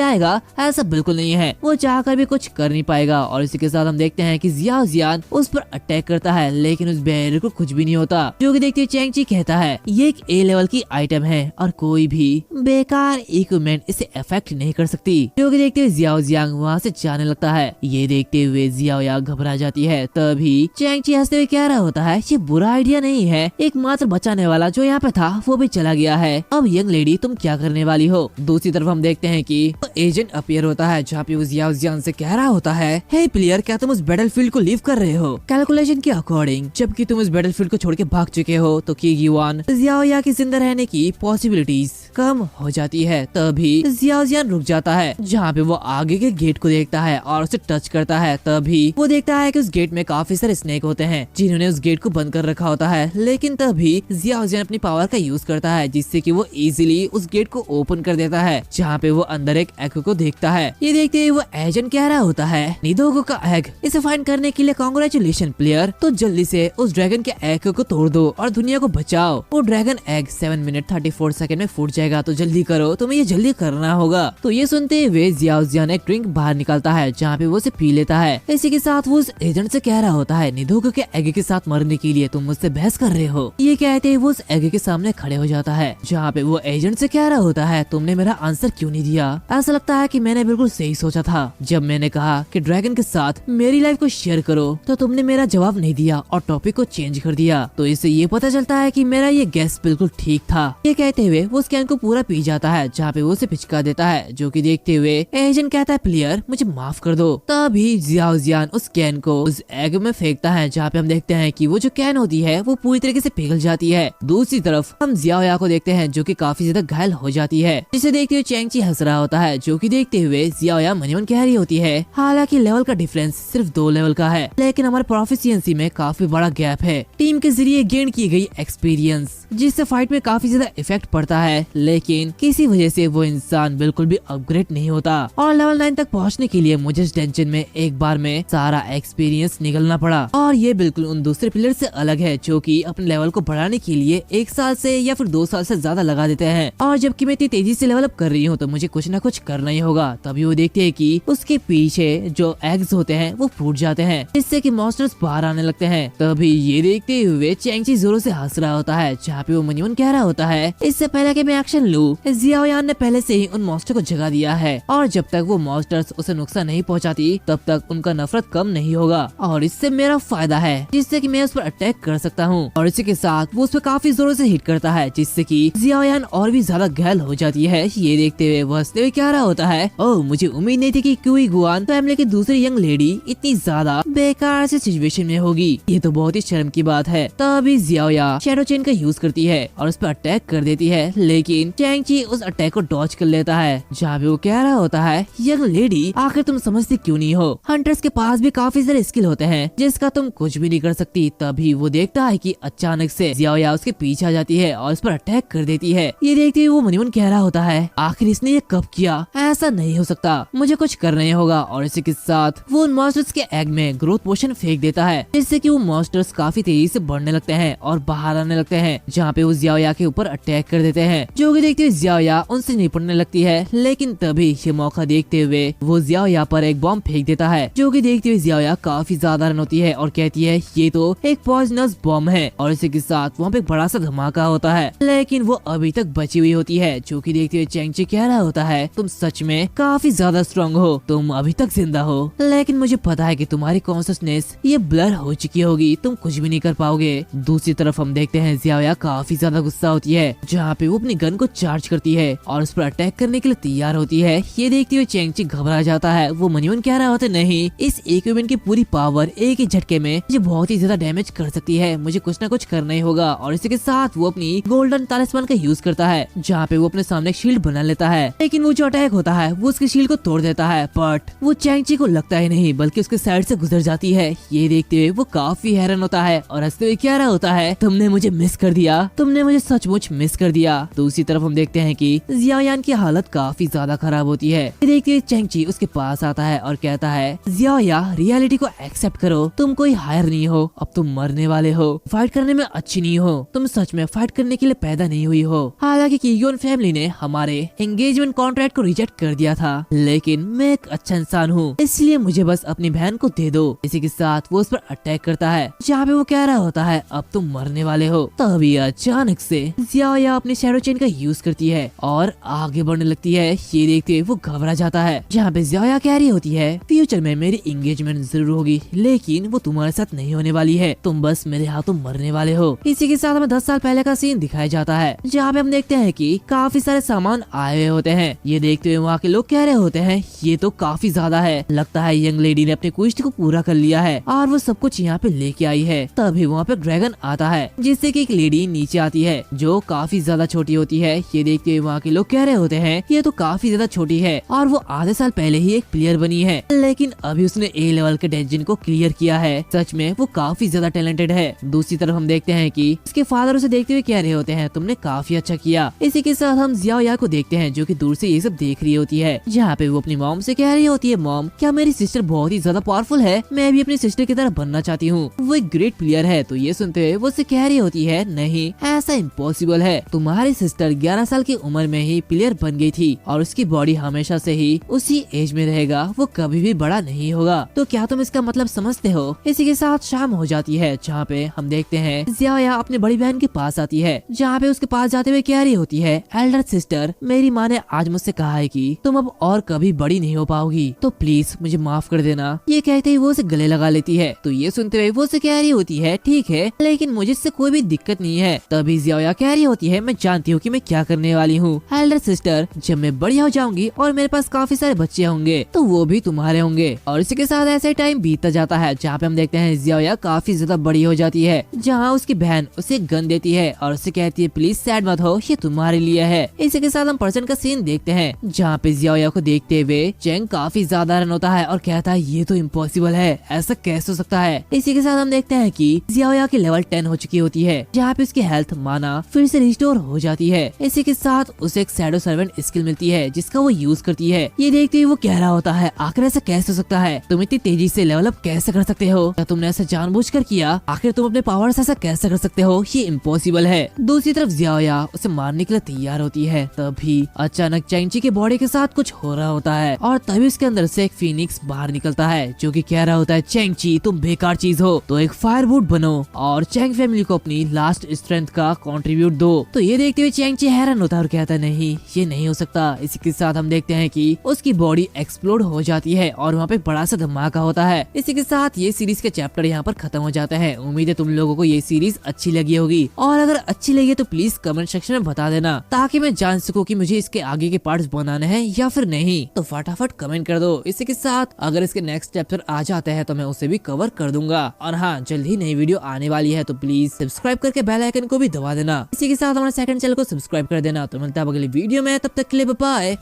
आएगा? ऐसा बिल्कुल नहीं है। वो चाहकर भी कुछ कर नहीं पाएगा। और इसी के साथ हम देखते हैं कि ज़ियाओ ज़ियान उस पर अटैक करता है लेकिन उस बैरियर को कुछ भी नहीं होता। जो कि देखते हुए चैंग ची कहता है ये एक A लेवल की आइटम है और कोई भी बेकार इक्विपमेंट इसे अफेक्ट नहीं कर सकती। जो कि देखते हुए ज़ियाओ ज़ियांग वहाँ से जाने लगता है। ये देखते हुए ज़ियाओया घबरा जाती है। तभी चैंग ची हंसते हुए कह रहा होता है ये बुरा आइडिया नहीं है, एकमात्र बचाने वाला जो यहाँ पे था वो भी चला गया है। अब यंग लेडी तुम क्या करने वाली हो? दूसरी तरफ हम देखते हैं कि एजेंट अपीयर होता है जहाँ पे वो ज़ियाओ ज़ियान से कह रहा होता है हे प्लेयर, क्या तुम उस बैटलफील्ड को लीव कर रहे हो? कैलकुलेशन के अकॉर्डिंग जबकि तुम इस बैटलफील्ड को छोड़ के भाग चुके हो तो कीगुआन ज़ियाओया की जिंदा रहने की पॉसिबिलिटीज कम हो जाती है। तभी ज़ियाओ ज़ियान रुक जाता है जहाँ पे वो आगे के गेट को देखता है और उसे टच करता है। तभी वो देखता है कि उस गेट में काफी सारे स्नेक होते हैं जिन्होंने उस गेट को बंद कर रखा होता है। लेकिन तभी ज़ियाओ ज़ियान अपनी पावर का यूज करता है जिससे कि वो इजीली उस गेट को ओपन कर देता है जहाँ पे वो अंदर एक एग को देखता है। ये देखते हुए वो एजेंट कह रहा होता है निदोगो का एग, इसे फाइंड करने के लिए कांग्रेचुलेशन प्लेयर। तो जल्दी से उस ड्रैगन के एग को तोड़ दो और दुनिया को बचाओ। वो ड्रैगन एग 7 मिनट 34 सेकंड में फूट जाएगा, तो जल्दी करो, तुम्हें ये जल्दी करना होगा। तो ये सुनते हुए ज़ियाओ ज़ियान एक ड्रिंक बाहर निकालता है जहाँ पे वो उसे पी लेता है। इसी के साथ वो उस एजेंट से कह रहा होता है निदोगो के एग के साथ मरने के लिए तुम मुझसे बहस कर रहे हो। ये कहते वो उस एग के सामने खड़े हो जाता है जहाँ पे वो एजेंट से कह रहा होता है तुमने मेरा आंसर क्यों नहीं दिया? ऐसा लगता है कि मैंने बिल्कुल सही सोचा था। जब मैंने कहा कि ड्रैगन के साथ मेरी लाइफ को शेयर करो तो तुमने मेरा जवाब नहीं दिया और टॉपिक को चेंज कर दिया। तो इससे ये पता चलता है कि मेरा ये गेस बिल्कुल ठीक था। ये कहते हुए वो उस कैन को पूरा पी जाता है जहाँ पे वो उसे पिचका देता है। जो कि देखते हुए एजेंट कहता है प्लेयर मुझे माफ कर दो। तभी ज़ियाओ ज़ियान उस कैन को उस एग में फेंकता है जहाँ पे हम देखते हैं कि वो जो कैन होती है वो पूरी तरीके से पिघल जाती है। दूसरी तरफ हम ज़ियाओया को देखते हैं जो कि काफी ज्यादा घायल हो जाती है, जिसे देखते हुए चैंग ची हंस रहा होता है। जो कि देखते हुए ज़ियाओया मनीवन कह रही होती है हालांकि लेवल का डिफरेंस सिर्फ 2 लेवल का है लेकिन हमारे प्रोफिशिएंसी में काफी बड़ा गैप है। टीम के जरिए गेन की गई एक्सपीरियंस जिससे फाइट में काफी ज्यादा इफेक्ट पड़ता है लेकिन किसी वजह से वो इंसान बिल्कुल भी अपग्रेड नहीं होता और लेवल 9 तक पहुंचने के लिए मुझे इस टेंशन में एक बार में सारा एक्सपीरियंस निकलना पड़ा। और ये बिल्कुल उन दूसरे प्लेयर से अलग है जो कि अपने लेवल को बढ़ाने के लिए 1 साल से या फिर 2 साल से ज्यादा लगा देते हैं और जबकि मैं इतनी तेजी से लेवल अप कर रही हूँ तो मुझे कुछ ना कुछ करना ही होगा। तभी वो देखते हैं कि उसके पीछे जो एग्स होते हैं वो फूट जाते हैं जिससे कि मॉन्स्टर्स बाहर आने लगते हैं। तभी ये देखते हुए चैंग ची जोरों से हंस रहा होता है जहाँ पे वो मनीवन कह रहा होता है इससे पहले कि मैं एक्शन लूं ज़ियाओ यान ने पहले से ही उन मॉन्स्टर को जगा दिया है और जब तक वो मॉन्स्टर्स उसे नुकसान नहीं पहुंचाती तब तक उनका नफरत कम नहीं होगा और इससे मेरा फायदा है जिससे कि मैं उस पर अटैक कर सकता हूँ। और इसी के साथ वो उस पर काफी जोरों से हिट करता है जिससे कि ज़ियाओ यान और भी ज्यादा घायल हो जाती है। ये देखते हुए वो हंसते हुए कह रहा होता है ओह मुझे उम्मीद नहीं थी कि कीगुआन फैमिली की दूसरी यंग लेडी इतनी ज्यादा बेकार से सिचुएशन में होगी, ये तो बहुत ही शर्म की बात है। तभी ज़ियाओया शैडो चेन का यूज करती है और उस पर अटैक कर देती है लेकिन चैंग ची उस अटैक को डॉज कर लेता है जहाँ पे वो कह रहा होता है यंग लेडी आखिर तुम समझती क्यों नहीं हो, हंटर्स के पास भी काफी सारे स्किल होते हैं जिसका तुम कुछ भी नहीं कर सकती। तभी वो देखता है कि अचानक से ज़ियाओया उसके पीछे आ जाती है और उस पर अटैक कर देती है। ये देखते हुए वो मनीवन कह रहा होता है आखिर इसने ये कब किया, ऐसा नहीं हो सकता, मुझे कुछ करना ही होगा। और इसी के साथ वो उन मॉन्स्टर्स के एग में ग्रोथ पोशन फेंक देता है जिससे कि वो मॉन्स्टर्स काफी तेजी से बढ़ने लगते हैं और बाहर आने लगते हैं जहाँ पे वो ज़ियाओया के ऊपर अटैक कर देते हैं। जो जो कि देखते हुए जियाओया उनसे निपटने लगती है, लेकिन तभी ये मौका देखते हुए वो जियाओया पर एक बॉम्ब फेंक देता है, जो कि देखते हुए जियाओया काफी ज्यादा रन होती है और कहती है ये तो एक पॉइजनस बॉम्ब है, और इसी के साथ वहाँ पे बड़ा सा धमाका होता है, लेकिन वो अभी तक बची हुई होती है। जो कि देखते हुए चैंग-ची कह रहा होता है तुम सच में काफी ज्यादा स्ट्रॉन्ग हो, तुम अभी तक जिंदा हो, लेकिन मुझे पता है कि तुम्हारी कॉन्शियसनेस ये ब्लर हो चुकी होगी, तुम कुछ भी नहीं कर पाओगे। दूसरी तरफ हम देखते हैं जियाओया काफी ज्यादा गुस्सा होती है, जहाँ पे वो अपनी गन को चार्ज करती है और उस पर अटैक करने के लिए तैयार होती है। ये देखते हुए चैंग-ची घबरा जाता है। वो मनीवन कह रहा होता है नहीं, इस इक्विपमेंट की पूरी पावर एक ही झटके में मुझे बहुत ही ज्यादा डैमेज कर सकती है, मुझे कुछ ना कुछ करना ही होगा। और इसी के साथ वो अपनी गोल्डन तालिस्मान का यूज करता है, जहाँ पे वो अपने सामने एक शील्ड बना लेता है, लेकिन वो जो अटैक होता है वो उसकी शील्ड को तोड़ देता है, बट वो चैंग-ची को लगता ही नहीं बल्कि उसके साइड से गुजर जाती है। ये देखते हुए वो काफी हैरान होता है और हंसते हुए कह रहा होता है तुमने मुझे मिस कर दिया, तुमने मुझे सचमुच मिस कर दिया। दूसरी तरफ हम देखते हैं कि जियाओयान की हालत काफी ज्यादा खराब होती है। देखते हुए चैंग-ची उसके पास आता है और कहता है जियाओया रियलिटी को एक्सेप्ट करो, तुम कोई हायर नहीं हो, अब तुम मरने वाले हो, फाइट करने में अच्छी नहीं हो, तुम सच में फाइट करने के लिए पैदा नहीं हुई हो। हालांकि कीगोन फैमिली ने हमारे एंगेजमेंट कॉन्ट्रैक्ट को रिजेक्ट कर दिया था, लेकिन मैं एक अच्छा इंसान हूँ, इसलिए मुझे बस अपनी बहन को दे दो। इसी के साथ वो उस पर अटैक करता है, जहाँ पे वो कह रहा होता है अब तुम मरने वाले हो। तभी अचानक से जियाओया अपनी शैडो चेन का यूज करती है और आगे बढ़ने लगती है। ये देखते हुए वो घबरा जाता है, जहाँ पे जियाओया कह रही होती है फ्यूचर में मेरी एंगेजमेंट जरूर होगी, लेकिन वो तुम्हारे साथ नहीं होने वाली है, तुम बस मेरे हाथों मरने वाले हो। इसी के साथ हमें 10 साल पहले का सीन दिखाया जाता है, जहाँ पे हम देखते हैं कि काफी सारे सामान आए हुए होते हैं। ये देखते हुए वहाँ के लोग कह रहे होते हैं ये तो काफी ज्यादा है, लगता है यंग लेडी ने अपनी क्वेस्ट को पूरा कर लिया है और वो सब कुछ यहाँ पे लेके आई है। तभी वहाँ पे ड्रैगन आता है, जिससे कि एक लेडी नीचे आती है जो काफी ज्यादा छोटी होती है। ये देखते हुए वहाँ के लोग कह रहे होते हैं ये तो काफी ज्यादा छोटी है और वो आधे साल पहले ही एक प्लेयर बनी है, लेकिन अभी उसने ए लेवल के डंजन को क्लियर किया है, सच में वो काफी ज्यादा टैलेंटेड है। दूसरी तरफ हम देखते हैं कि इसके फादर उसे देखते हुए कह रहे होते हैं तुमने काफी अच्छा किया। इसी के साथ हम जियाओया को देखते हैं जो कि दूर से ये सब देख रही होती है, जहाँ पे वो अपनी मॉम से कह रही होती है मॉम क्या मेरी सिस्टर बहुत ही ज्यादा पावरफुल है, मैं भी अपनी सिस्टर की तरह बनना चाहती हूँ, वो एक ग्रेट प्लेयर है। तो ये सुनते हुए वो उसे कह रही होती है नहीं ऐसा इम्पॉसिबल है, तुम्हारी सिस्टर 11 साल की उम्र में ही प्लेयर बन गई थी और उसकी बॉडी हमेशा से ही उसी एज में रहेगा, वो कभी भी बड़ा नहीं होगा। तो क्या तुम इसका मतलब समझते हो। इसी के साथ शाम हो जाती है, जहाँ पे हम देखते हैं जियाओया अपनी बड़ी बहन के पास आती है, जहाँ पे उसके पास जाते हुए कह रही होती है एल्डर सिस्टर मेरी माँ ने आज मुझसे कहा है कि तुम अब और कभी बड़ी नहीं हो पाओगी, तो प्लीज मुझे माफ कर देना। ये कहते ही वो उसे गले लगा लेती है। तो ये सुनते हुए वो उसे कह रही होती है ठीक है, लेकिन मुझे इससे कोई भी दिक्कत नहीं है। तभी जियाओया कह रही होती है मैं जानती हूँ कि मैं क्या करने वाली हूँ एल्डर सिस्टर, जब मैं बड़ी हो जाऊंगी और मेरे पास काफी सारे बच्चे होंगे तो वो भी तुम्हारे होंगे। और इसी के साथ ऐसे टाइम बीतता जाता है, जहाँ पे हम देखते हैं जियाओया काफी ज्यादा बड़ी हो जाती है, जहाँ उसकी बहन उसे गन देती है और उसे कहती है प्लीज सैड मत हो, ये तुम्हारे लिए है। इसी के साथ हम पर्सन का सीन देखते हैं, जहाँ पे जियाओया को देखते हुए चैंग काफी ज्यादा रन होता है और कहता है ये तो इम्पॉसिबल है, ऐसा कैसे हो सकता है। इसी के साथ हम देखते हैं कि जियाओया की लेवल 10 हो चुकी होती है, जहाँ पे उसकी हेल्थ माना फिर से रिस्टोर हो जाती है। इसी के साथ उसे एक शैडो सर्वेंट स्किल मिलती है जिसका वो यूज करती है। ये देखते हुए वो कह रहा होता है आखिर ऐसा कैसे हो सकता है, तुम इतनी तेजी से लेवल अप कैसे कर सकते हो, क्या तुमने ऐसा जानबूझकर किया, आखिर तुम अपने पावर से ऐसा कैसे कर सकते हो, ये इम्पॉसिबल है। दूसरी तरफ जियाओया उसे मारने के लिए तैयार होती है, तभी अचानक चैंग-ची के बॉडी के साथ कुछ हो रहा होता है और तभी उसके अंदर से एक फीनिक्स बाहर निकलता है जो कि कह रहा होता है चैंग-ची तुम बेकार चीज हो, तो एक फायरवुड बनो और चैंग फैमिली को अपनी लास्ट स्ट्रेंथ का कंट्रीब्यूट दो। तो ये देखते हुए चैंग-ची हैरान होता है और कहता है नहीं ये नहीं हो सकता। इसी के साथ हम देखते हैं कि उसकी बॉडी एक्सप्लोड हो जाती है और वहाँ पे बड़ा सा धमाका होता है। इसी के साथ ये सीरीज के चैप्टर यहाँ पर खत्म हो जाते हैं। उम्मीद है तुम लोगों को ये सीरीज अच्छी लगी होगी, और अगर अच्छी लगी तो प्लीज कमेंट सेक्शन में बता देना ताकि मैं जान सकूं कि मुझे इसके आगे के पार्ट्स बनाने हैं या फिर नहीं। तो फटाफट कमेंट कर दो। इसी के साथ अगर इसके नेक्स्ट चैप्टर आ जाते हैं तो मैं उसे भी कवर कर दूंगा। और हाँ, जल्द ही नई वीडियो आने वाली है, तो प्लीज सब्सक्राइब करके बेल आइकन को भी दबा देना। इसी के साथ हमारे सेकंड चैनल को सब्सक्राइब कर देना। तो मिलता है अगली वीडियो में, तब तक के लिए बाय बाय।